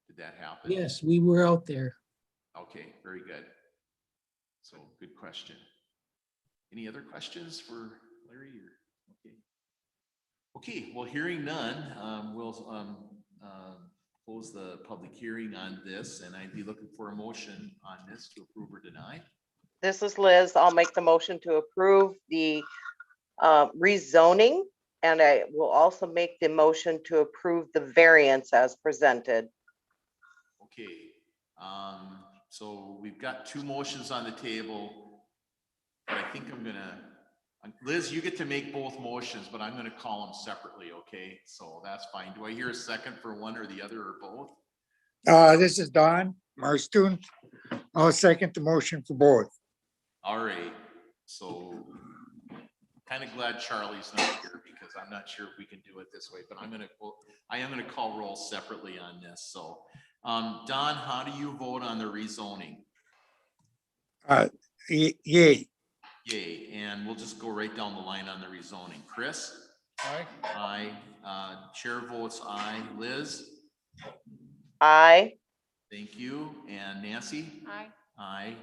Did that happen? Yes, we were out there. Okay, very good. So good question. Any other questions for Larry or, okay. Okay, well, hearing none, we'll close the public hearing on this, and I'd be looking for a motion on this to approve or deny. This is Liz. I'll make the motion to approve the rezoning, and I will also make the motion to approve the variance as presented. Okay, so we've got two motions on the table. But I think I'm gonna, Liz, you get to make both motions, but I'm gonna call them separately, okay? So that's fine. Do I hear a second for one or the other or both? This is Don Marstoon. I'll second the motion for both. All right, so kind of glad Charlie's not here because I'm not sure if we can do it this way, but I am gonna call roll separately on this. So, Don, how do you vote on the rezoning? Yay. Yay, and we'll just go right down the line on the rezoning. Chris? Aye. Aye. Chair votes aye. Liz? Aye. Thank you. And Nancy? Aye. Aye.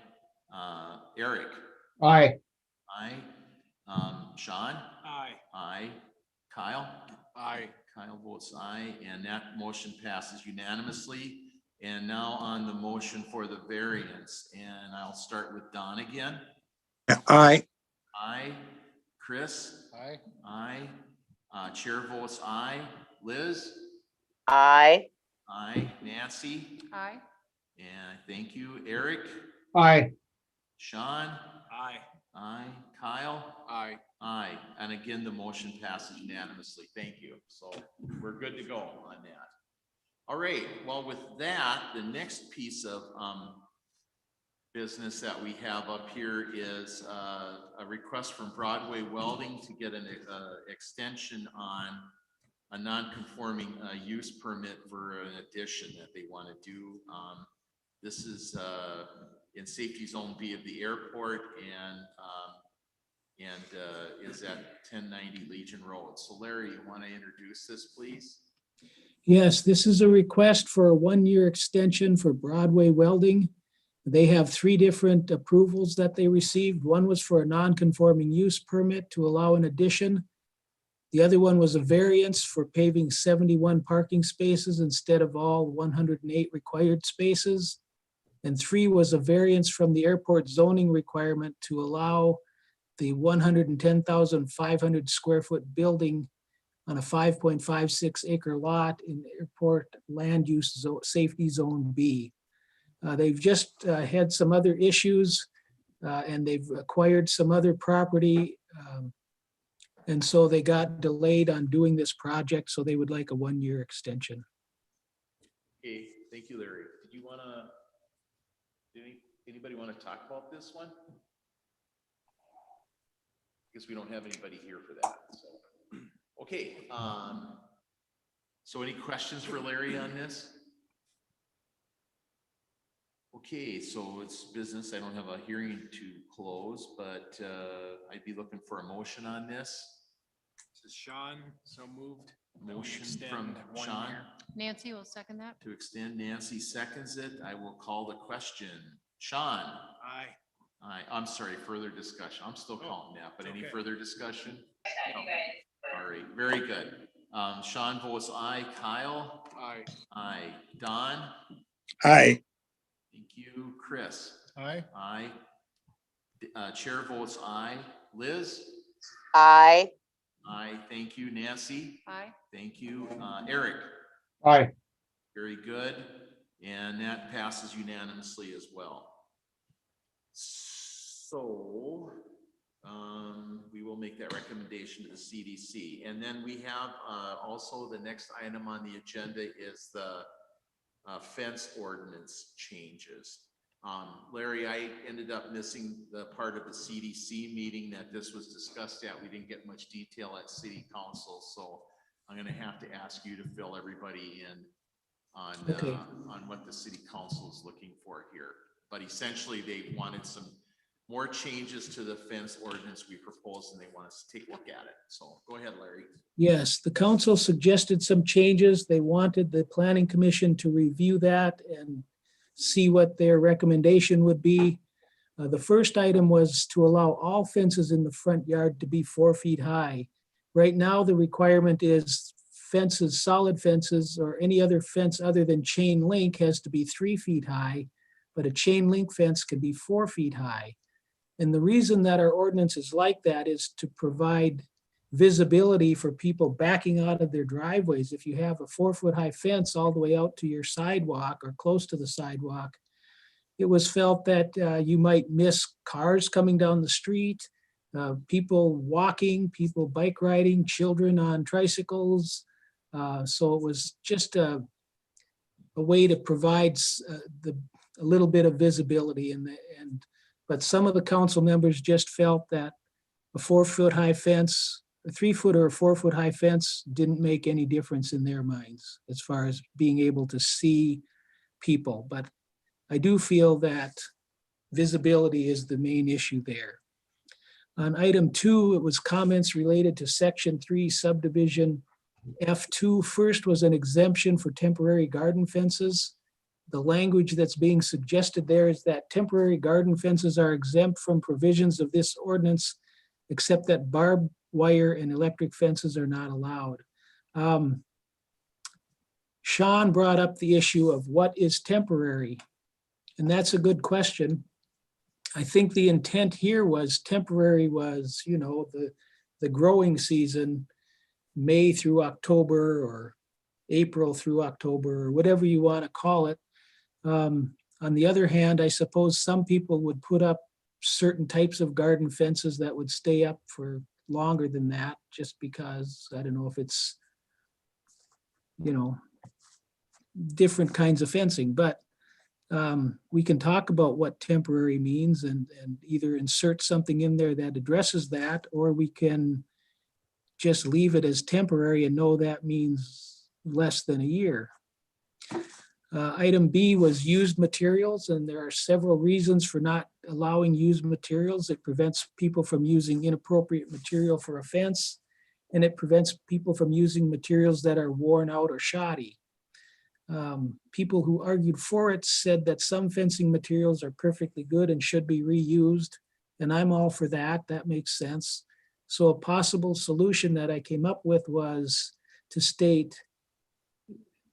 Eric? Aye. Aye. Sean? Aye. Aye. Kyle? Aye. Kyle votes aye, and that motion passes unanimously. And now on the motion for the variance, and I'll start with Don again. Aye. Aye. Chris? Aye. Aye. Chair votes aye. Liz? Aye. Aye. Nancy? Aye. And thank you. Eric? Aye. Sean? Aye. Aye. Kyle? Aye. Aye. And again, the motion passes unanimously. Thank you. So we're good to go on that. All right. Well, with that, the next piece of business that we have up here is a request from Broadway Welding to get an extension on a non-conforming use permit for an addition that they want to do. This is in safety zone B of the airport and is at 1090 Legion Road. So Larry, you want to introduce this, please? Yes, this is a request for a one-year extension for Broadway Welding. They have three different approvals that they received. One was for a non-conforming use permit to allow an addition. The other one was a variance for paving 71 parking spaces instead of all 108 required spaces. And three was a variance from the airport zoning requirement to allow the 110,500 square foot building on a 5.56 acre lot in airport land use safety zone B. They've just had some other issues and they've acquired some other property And so they got delayed on doing this project, so they would like a 1-year extension. Okay, thank you, Larry. Did you wanna, anybody wanna talk about this one? Guess we don't have anybody here for that, so. Okay, so any questions for Larry on this? Okay, so it's business. I don't have a hearing to close, but I'd be looking for a motion on this. This is Sean, so moved. Motion Extend from 1 Sean year. Nancy will second that. to extend. Nancy seconds it. I will call the question. Sean? Aye. Aye. I'm sorry, further discussion. I'm still calling that, but any okay. further discussion? No. All right, very good. Sean votes aye. Kyle? Aye. Aye. Don? Aye. Thank you. Chris? Aye. Aye. Chair votes aye. Liz? Aye. Aye. Thank you. Nancy? Aye. Thank you. Eric? Aye. Very good. And that passes unanimously as well. So, we will make that recommendation to the CDC. And then we have, also the next item on the agenda is the fence ordinance changes. Larry, I ended up missing the part of the CDC meeting that this was discussed at. We didn't get much detail at city council, so I'm gonna have to ask you to fill everybody in on, Okay. on what the city council is looking for here. But essentially, they wanted some more changes to the fence ordinance we proposed, and they want us to take a look at it. So go ahead, Larry. Yes, the council suggested some changes. They wanted the planning commission to review that and see what their recommendation would be. The first item was to allow all fences in the front yard to be 4 feet high. Right now, the requirement is fences, solid fences, or any other fence other than chain link has to be 3 feet high, but a chain link fence can be 4 feet high. And the reason that our ordinance is like that is to provide visibility for people backing out of their driveways. If you have a 4-foot high fence all the way out to your sidewalk or close to the sidewalk, it was felt that you might miss cars coming down the street, people walking, people bike riding, children on tricycles. So it was just a way to provide a little bit of visibility but some of the council members just felt that a 4-foot high fence, a 3-foot or a 4-foot high fence didn't make any difference in their minds as far as being able to see people. But I do feel that visibility is the main issue there. On item 2, it was comments related to section 3 subdivision F2. First was an exemption for temporary garden fences. The language that's being suggested there is that temporary garden fences are exempt from provisions of this ordinance, except that barbed wire and electric fences are not allowed. Sean brought up the issue of what is temporary, and that's a good question. I think the intent here was temporary was, the growing season, May through October or April through October, or whatever you want to call it. On the other hand, I suppose some people would put up certain types of garden fences that would stay up for longer than that, just because, I don't know if it's, different kinds of fencing, but we can talk about what temporary means and either insert something in there that addresses that, or we can just leave it as temporary and know that means less than a year. Item B was used materials, and there are several reasons for not allowing used materials. It prevents people from using inappropriate material for a fence, and it prevents people from using materials that are worn out or shoddy. People who argued for it said that some fencing materials are perfectly good and should be reused, and I'm all for that. That makes sense. So a possible solution that I came up with was to state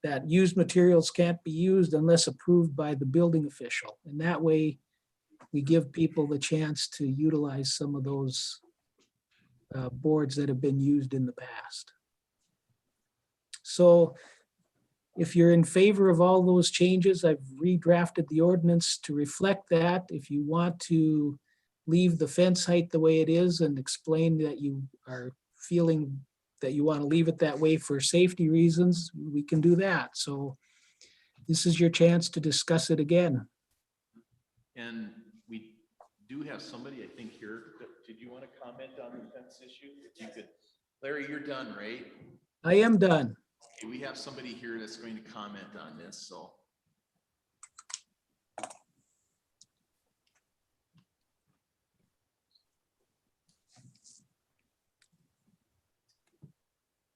that used materials can't be used unless approved by the building official. And that way we give people the chance to utilize some of those boards that have been used in the past. So if you're in favor of all those changes, I've redrafted the ordinance to reflect that. If you want to leave the fence height the way it is and explain that you are feeling that you want to leave it that way for safety reasons, we can do that. So this is your chance to discuss it again. And we do have somebody, I think, here. Did you want to comment on the fence issue? If you could, Larry, you're done, right? I am done. Okay, we have somebody here that's going to comment on this, so.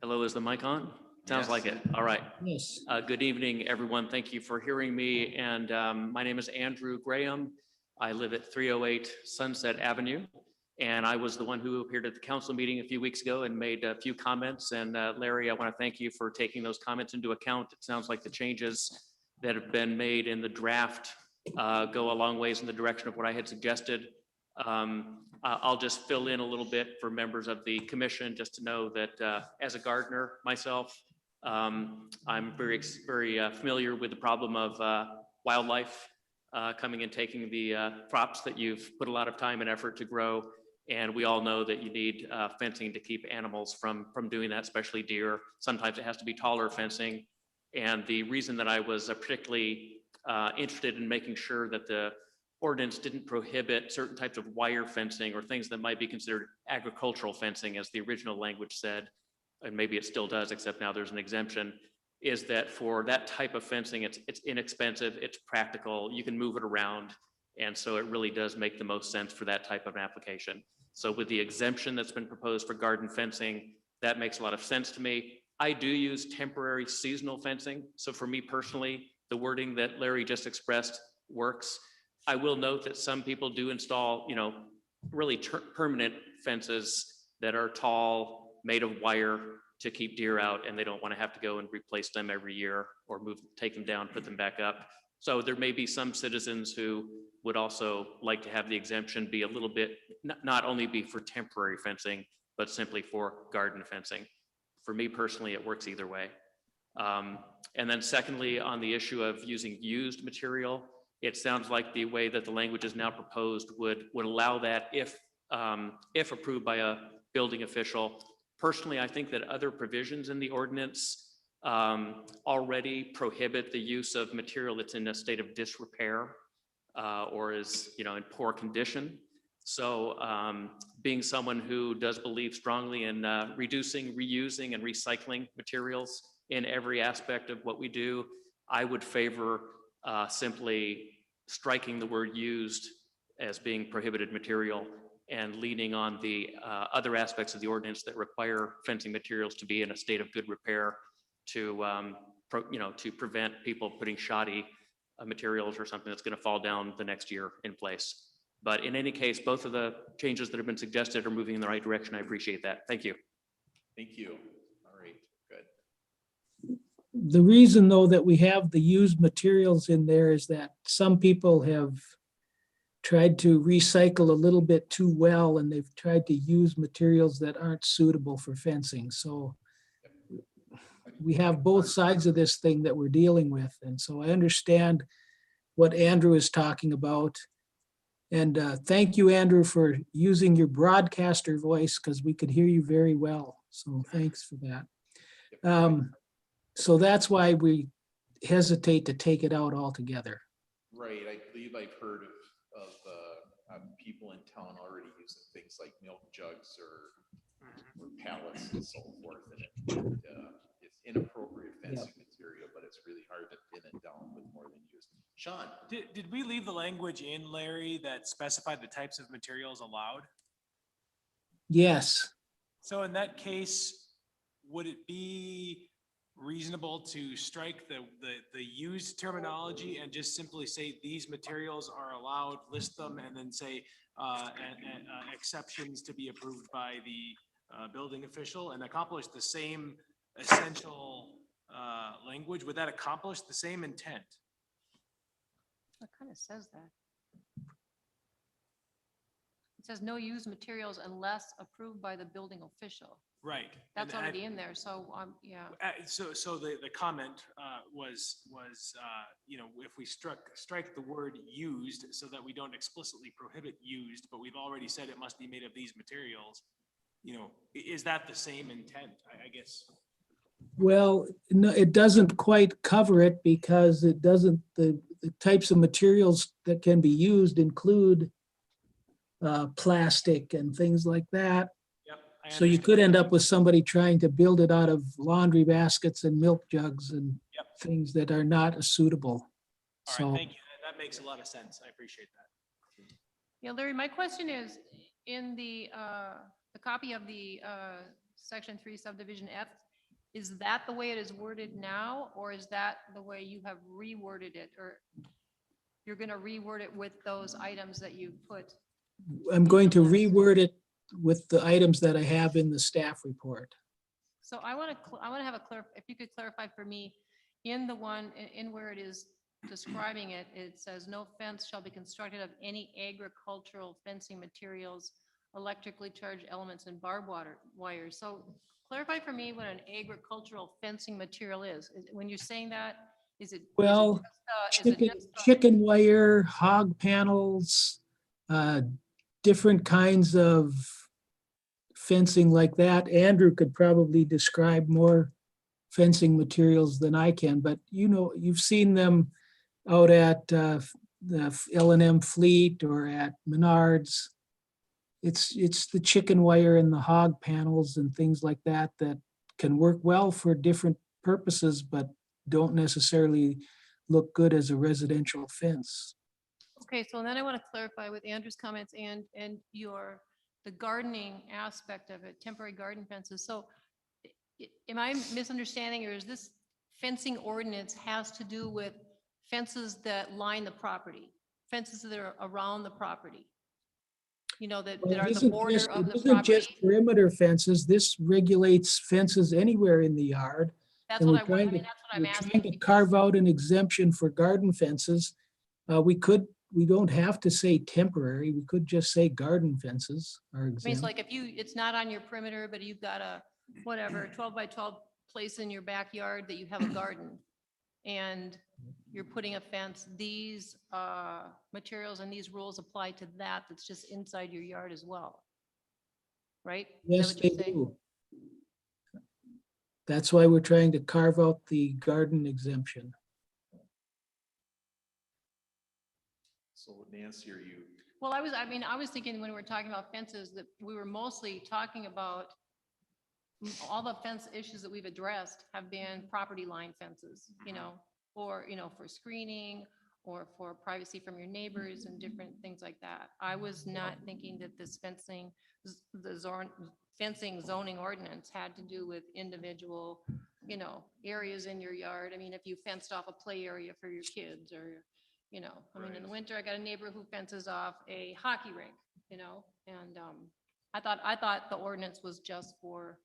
Hello, is the mic on? Sounds Yes. like it. All right. Yes. Good evening, everyone. Thank you for hearing me. And my name is Andrew Graham. I live at 308 Sunset Avenue. And I was the one who appeared at the council meeting a few weeks ago and made a few comments. And Larry, I want to thank you for taking those comments into account. It sounds like the changes that have been made in the draft go a long ways in the direction of what I had suggested. I'll just fill in a little bit for members of the commission just to know that as a gardener myself, I'm very familiar with the problem of wildlife coming and taking the crops that you've put a lot of time and effort to grow. And we all know that you need fencing to keep animals from doing that, especially deer. Sometimes it has to be taller fencing. And the reason that I was particularly interested in making sure that the ordinance didn't prohibit certain types of wire fencing or things that might be considered agricultural fencing, as the original language said, and maybe it still does, except now there's an exemption, is that for that type of fencing, it's inexpensive, it's practical, you can move it around. And so it really does make the most sense for that type of an application. So with the exemption that's been proposed for garden fencing, that makes a lot of sense to me. I do use temporary seasonal fencing. So for me personally, the wording that Larry just expressed works. I will note that some people do install, really permanent fences that are tall, made of wire to keep deer out, and they don't want to have to go and replace them every year or take them down, put them back up. So there may be some citizens who would also like to have the exemption be a little bit, not only be for temporary fencing, but simply for garden fencing. For me personally, it works either way. And then secondly, on the issue of using used material, it sounds like the way that the language is now proposed would allow that if approved by a building official. Personally, I think that other provisions in the ordinance already prohibit the use of material that's in a state of disrepair or is in poor condition. So being someone who does believe strongly in reducing, reusing, and recycling materials in every aspect of what we do, I would favor simply striking the word used as being prohibited material and leaning on the other aspects of the ordinance that require fencing materials to be in a state of good repair to prevent people putting shoddy materials or something that's going to fall down the next year in place. But in any case, both of the changes that have been suggested are moving in the right direction. I appreciate that. Thank you. Thank you. All right, good. The reason, though, that we have the used materials in there is that some people have tried to recycle a little bit too well, and they've tried to use materials that aren't suitable for fencing. So we have both sides of this thing that we're dealing with. And so I understand what Andrew is talking about. And thank you, Andrew, for using your broadcaster voice, because we could hear you very well. So thanks for that. So that's why we hesitate to take it out altogether. Right, I believe I've heard of people in town already using things like milk jugs or pallets and so forth. And it's inappropriate fencing material, but it's really hard to pin it down with more than used. Sean? Did we leave the language in, Larry, that specified the types of materials allowed? Yes. So in that case, would it be reasonable to strike the used terminology and just simply say these materials are allowed, list them, and then say exceptions to be approved by the building official, and accomplish the same essential language? Would that accomplish the same intent? It kind of says that. It says no used materials unless approved by the building official. Right. That's already in there, so, yeah. So the comment was if we strike the word used so that we don't explicitly prohibit used, but we've already said it must be made of these materials, is that the same intent, I guess? Well, no, it doesn't quite cover it because it doesn't, the types of materials that can be used include plastic and things like that. Yep. I So you understand. could end up with somebody trying to build it out of laundry baskets and milk jugs and Yep. things that are not suitable. All So, right, thank you. That makes a lot of sense. I appreciate that. Yeah, Larry, my question is, in the copy of the section 3 subdivision F, is that the way it is worded now, or is that the way you have reworded it? Or you're gonna reword it with those items that you put? I'm going to reword it with the items that I have in the staff report. So I want to have if you could clarify for me, in the one, in where it is describing it, it says no fence shall be constructed of any agricultural fencing materials, electrically charged elements and barbed wire. So clarify for me what an agricultural fencing material is. When you're saying that, is it? Well, is it just, chicken wire, hog panels, different kinds of fencing like that. Andrew could probably describe more fencing materials than I can, but you've seen them out at the L&M Fleet or at Menards. It's the chicken wire and the hog panels and things like that that can work well for different purposes, but don't necessarily look good as a residential fence. okay, so then I want to clarify with Andrew's comments and the gardening aspect of it, temporary garden fences. So am I misunderstanding, or is this fencing ordinance has to do with fences that line the property, fences that are around the property? That Well, are it the isn't border just- of it the isn't just property? perimeter fences. This regulates fences anywhere in the yard. That's And what we're I want, trying I mean, to, that's what I'm we're asking. trying to carve out an exemption for garden fences. We don't have to say temporary. We could just say garden fences are I mean, it's exempt. like if it's not on your perimeter, but you've got a, whatever, 12 by 12 place in your backyard that you have a garden, and you're putting a fence, these materials and these rules apply to that, that's just inside your yard as well. Right? Is that Yes, what they you're saying? do. That's why we're trying to carve out the garden exemption. So Nancy, are you? Well, I was thinking when we were talking about fences, that we were mostly talking about all the fence issues that we've addressed have been property line fences, or, for screening or for privacy from your neighbors and different things like that. I was not thinking that this fencing zoning ordinance had to do with individual, areas in your yard. I mean, if you fenced off a play area for your kids, or, in the winter, I got a neighbor who fences off a hockey rink, and I thought the ordinance was just for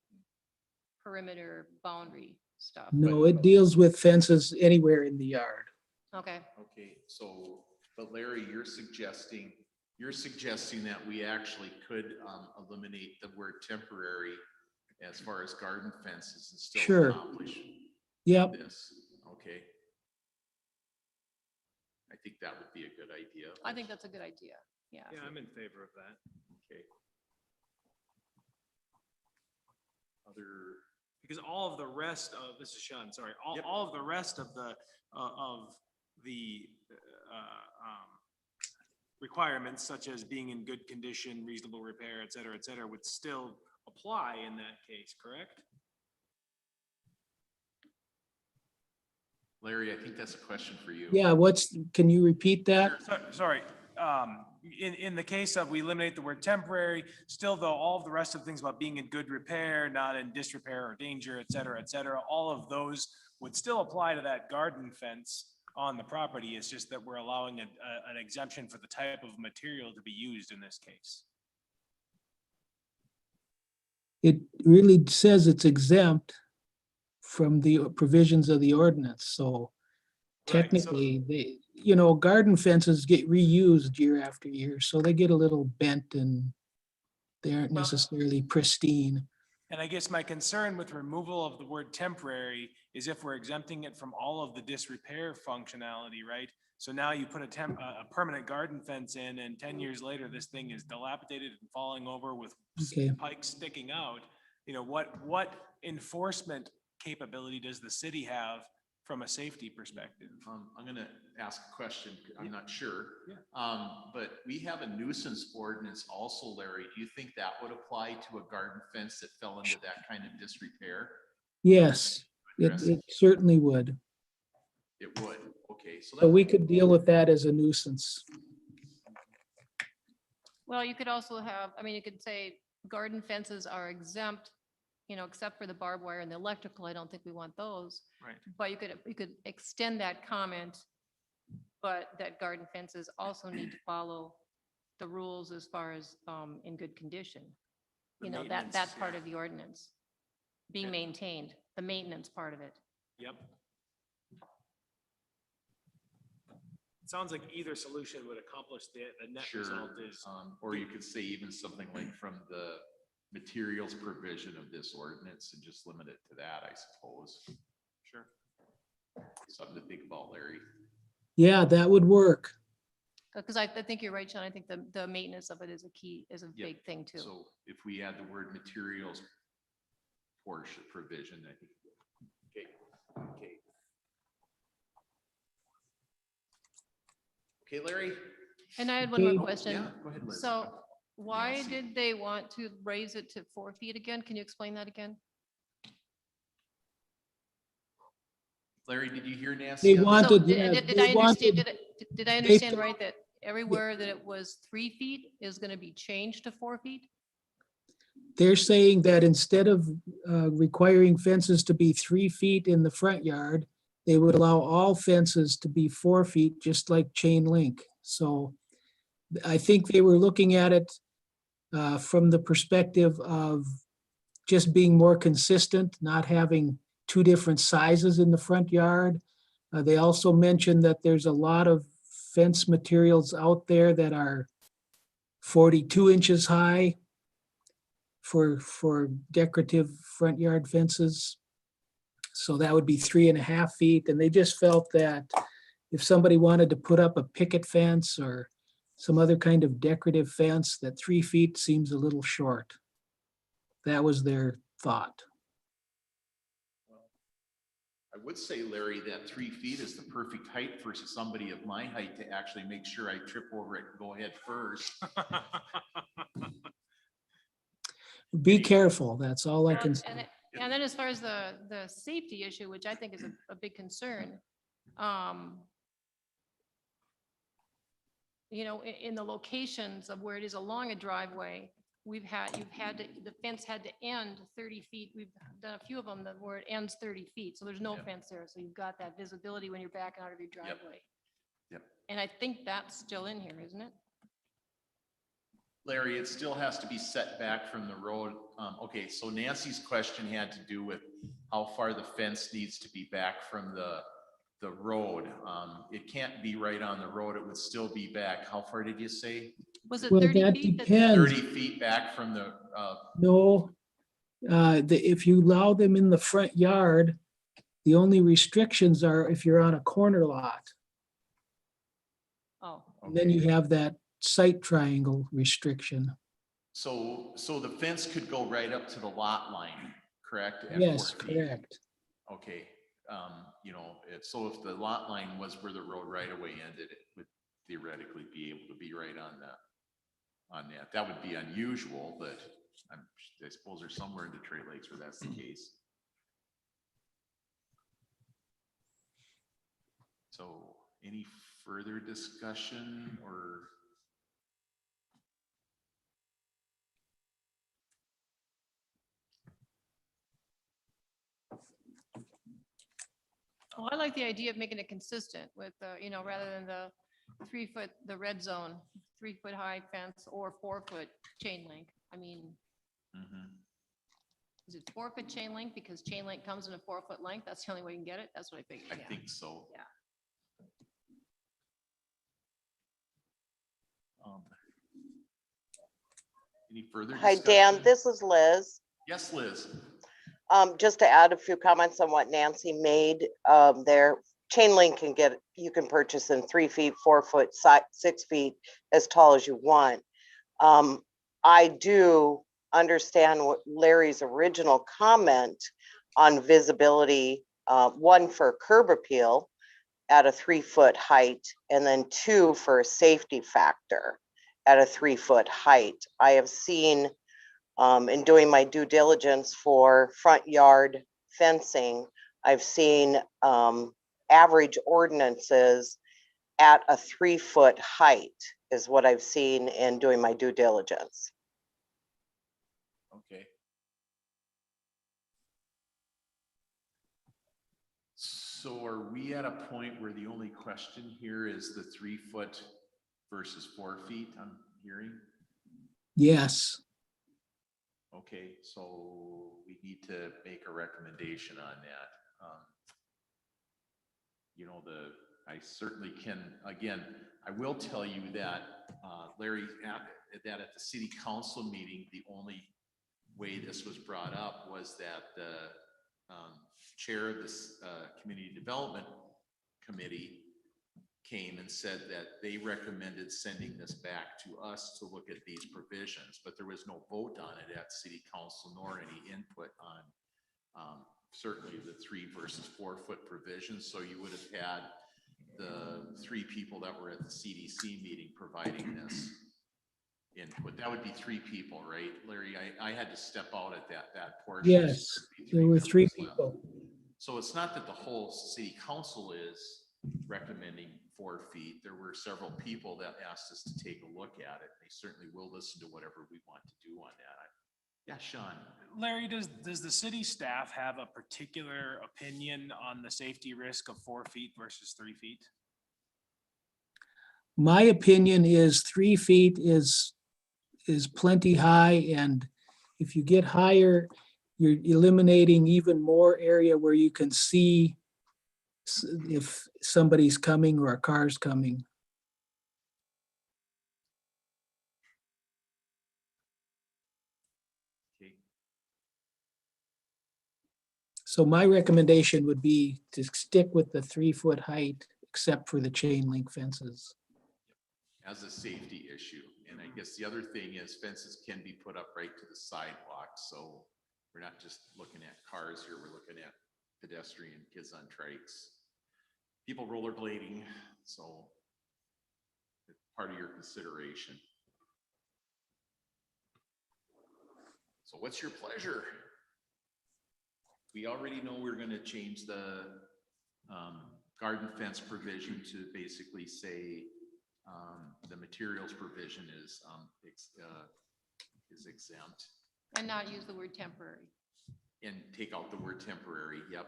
perimeter boundary stuff. No, it deals with fences anywhere in the yard. Okay. Okay, so, but Larry, you're suggesting that we actually could eliminate the word temporary as far as garden fences and still Sure. accomplish Yep. this. Okay. I think that would be a good idea. I think that's a good idea. Yeah. Yeah, I'm in favor of that. Okay. Because all of the rest of, this is Sean, sorry, all of the rest of the requirements, such as being in good condition, reasonable repair, et cetera, would still apply in that case, correct? Larry, I think that's a question for you. Yeah, can you repeat that? Sorry, in the case of we eliminate the word temporary, still though, all of the rest of things about being in good repair, not in disrepair or danger, et cetera, all of those would still apply to that garden fence on the property. It's just that we're allowing an exemption for the type of material to be used in this case. It really says it's exempt from the provisions of the ordinance, so technically, garden fences get reused year after year, so they get a little bent and they aren't necessarily pristine. And I guess my concern with removal of the word temporary is if we're exempting it from all of the disrepair functionality, right? So now you put a permanent garden fence in, and 10 years later, this thing is dilapidated and falling over with Okay. pikes sticking out. You know, what enforcement capability does the city have from a safety perspective? I'm gonna ask a question. I'm not sure. Yeah. But we have a nuisance ordinance also, Larry. Do you think that would apply to a garden fence that fell into that kind of disrepair? Yes, it certainly would. It would. Okay, so So we could deal with that as a nuisance. Well, you could also have, I mean, you could say garden fences are exempt, you know, except for the barbed wire and the electrical. I don't think we want those. Right. But you could extend that comment, but that garden fences also need to follow the rules as far as in good condition. The You know, maintenance, that's part yeah. of the ordinance, being Yeah. maintained, the maintenance part of it. Yep. It sounds like either solution would accomplish the net Sure. result is. Or you could say even something like from the materials provision of this ordinance and just limit it to that, I suppose. Sure. Something to think about, Larry. Yeah, that would work. Because I think you're right, Sean. I think the maintenance of it is a key, is a Yep. big thing too. So if we add the word materials portion provision, I think, okay. Okay, Larry? And I had one Okay. more question. Yeah, go ahead, Liz. So why Nancy. did they want to raise it to 4 feet again? Can you explain that again? Larry, did you hear Nancy? They on that? wanted, So yeah, did they I understand, wanted, did I understand right that everywhere that it was 3 feet is going to be changed to 4 feet? they're saying that instead of requiring fences to be 3 feet in the front yard, they would allow all fences to be 4 feet, just like chain link. So I think they were looking at it from the perspective of just being more consistent, not having two different sizes in the front yard. They also mentioned that there's a lot of fence materials out there that are 42 inches high for decorative front yard fences. So that would be 3.5 feet. And they just felt that if somebody wanted to put up a picket fence or some other kind of decorative fence, that 3 feet seems a little short. That was their thought. I would say, Larry, that 3 feet is the perfect height for somebody of my height to actually make sure I trip over it and go ahead first. Be careful, that's all I can say. And then as far as the safety issue, which I think is a big concern, you know, in the locations of where it is along a driveway, the fence had to end 30 feet. We've done a few of them where it ends 30 feet. So there's no fence there. So you've got that visibility when you're backing out of your driveway. Yep. And I think that's still in here, isn't it? Larry, it still has to be set back from the road. Okay, so Nancy's question had to do with how far the fence needs to be back from the road. It can't be right on the road. It would still be back. How far did you say? Was it Well, 30 that feet? depends. 30 feet back from the, No, if you allow them in the front yard, the only restrictions are if you're on a corner lot. Oh, And then you have that site triangle restriction. so the fence could go right up to the lot line, correct? At Yes, 4 feet? correct. Okay, you know, so if the lot line was where the road right away ended, it would theoretically be able to be right on that. That would be unusual, but I suppose there's somewhere in Detroit Lakes where that's the case. So any further discussion or? Oh, I like the idea of making it consistent with, you know, rather than the 3 foot, the red zone, 3 foot high fence or 4 foot chain link. I mean, is it 4 foot chain link? Because chain link comes in a 4 foot length. That's the only way you can get it. That's what I figured. I Yeah. think so. Yeah. Any further Hi, discussion? Dan, this is Liz. Yes, Liz. Just to add a few comments on what Nancy made there, chain link you can purchase in 3 feet, 4 foot, 6 feet, as tall as you want. I do understand what Larry's original comment on visibility, one for curb appeal at a 3 foot height, and then 2 for a safety factor at a 3 foot height. I have seen in doing my due diligence for front yard fencing, I've seen average ordinances at a 3 foot height is what I've seen in doing my due diligence. Okay. So are we at a point where the only question here is the 3 foot versus 4 feet I'm hearing? Yes. Okay, so we need to make a recommendation on that. You know, I certainly can, again, I will tell you that, Larry, that at the city council meeting, the only way this was brought up was that the chair of this community development committee came and said that they recommended sending this back to us to look at these provisions, but there was no vote on it at city council nor any input on certainly the 3 versus 4 foot provisions. So you would have had the 3 people that were at the CDC meeting providing this input. That would be 3 people, right, Larry? I had to step out at that portion. Yes, there were 3 people. So it's not that the whole city council is recommending 4 feet. There were several people that asked us to take a look at it. They certainly will listen to whatever we want to do on that. Yeah, Sean. Larry, does the city staff have a particular opinion on the safety risk of 4 feet versus 3 feet? My opinion is 3 feet is plenty high, and if you get higher, you're eliminating even more area where you can see if somebody's coming or a car's coming. So my recommendation would be to stick with the 3 foot height, except for the chain link fences. As a safety issue. And I guess the other thing is fences can be put up right to the sidewalk. So we're not just looking at cars here, we're looking at pedestrian, kids on trikes, people rollerblading. So it's part of your consideration. So what's your pleasure? We already know we're going to change the garden fence provision to basically say the materials provision is exempt. And not use the word temporary. And take out the word temporary, yep.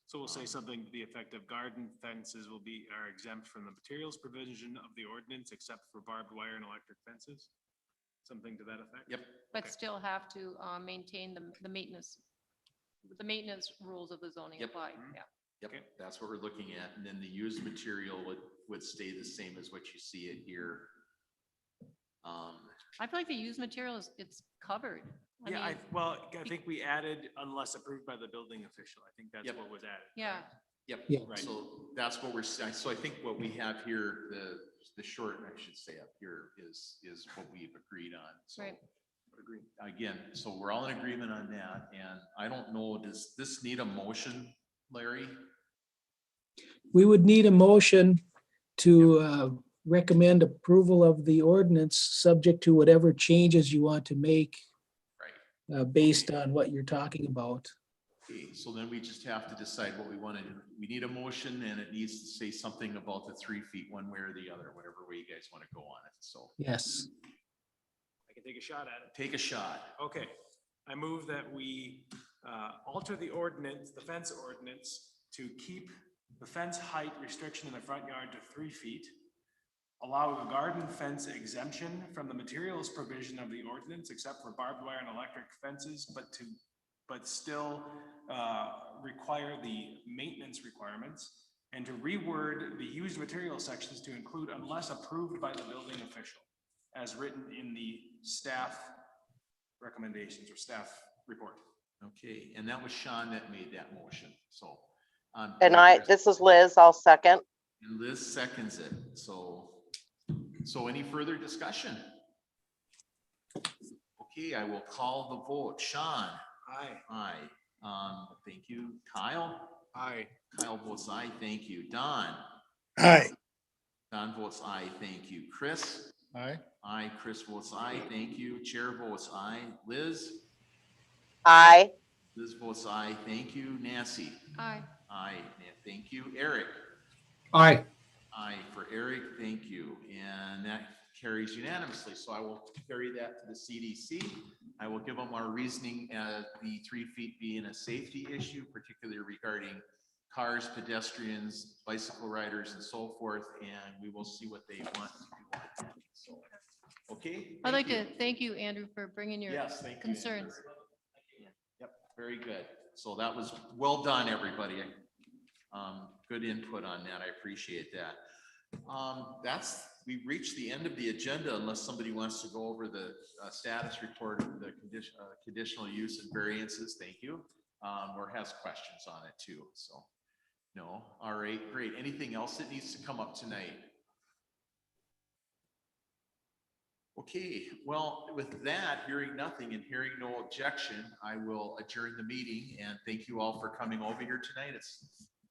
So we'll say something to the effect of garden fences are exempt from the materials provision of the ordinance except for barbed wire and electric fences? Something to that effect? Yep. But still have to maintain the maintenance rules of the zoning apply. Yeah. Yep, that's what we're looking at. And then the used material would stay the same as what you see it here. I feel like the used material it's covered. I think we added unless approved by the building official. I think that's what was added. Yeah. Yep. Yeah. Right. So that's what we're saying. So I think what we have here, the short, I should say up here is what we've agreed on. So right. Again, so we're all in agreement on that. And I don't know, does this need a motion, Larry? We would need a motion to recommend approval of the ordinance, subject to whatever changes you want to make based on what you're talking about. Okay, so then we just have to decide what we want to do. We need a motion and it needs to say something about the 3 feet one way or the other, whatever way you guys want to go on it. So yes. I can take a shot at it. Take a shot. Okay. I move that we alter the ordinance, the fence ordinance, to keep the fence height restriction in the front yard to 3 feet, allow a garden fence exemption from the materials provision of the ordinance, except for barbed wire and electric fences, but still require the maintenance requirements, and to reword the used material sections to include unless approved by the building official, as written in the staff recommendations or staff report. Okay, and that was Sean that made that motion. So And this is Liz, I'll second. And Liz seconds it. So any further discussion? Okay, I will call the vote. Sean? Aye. Aye. Thank you. Kyle? Aye. Kyle votes aye. Thank you. Don? Aye. Don votes aye. Thank you. Chris? Aye. Aye. Chris votes aye. Thank you. Chair votes aye. Liz? Aye. Liz votes aye. Thank you. Nancy? Aye. Aye. Thank you. Eric? Aye. Aye for Eric. Thank you. And that carries unanimously. So I will carry that to the CDC. I will give them our reasoning, the 3 feet being a safety issue, particularly regarding cars, pedestrians, bicycle riders, and so forth. And we will see what they want to do. So, okay. I'd like to thank you, Andrew, for bringing your Yes, thank you, concerns. Yep, very good. So that was well done, everybody. Good input on that. I appreciate that. We've reached the end of the agenda unless somebody wants to go over the status report of the conditional use and variances. Thank you. Or has questions on it too. So no. All right, great. Anything else that needs to come up tonight? Okay, well, with that, hearing nothing and hearing no objection, I will adjourn the meeting and thank you all for coming over here tonight. It's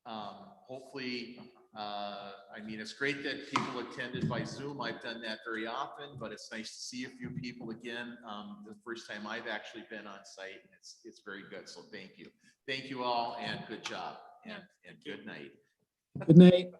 hopefully, I mean, it's great that people attended by Zoom. I've done that very often, but it's nice to see a few people again. The first time I've actually been on site, and it's very good. So thank you. Thank you all and good job and good night. Good night.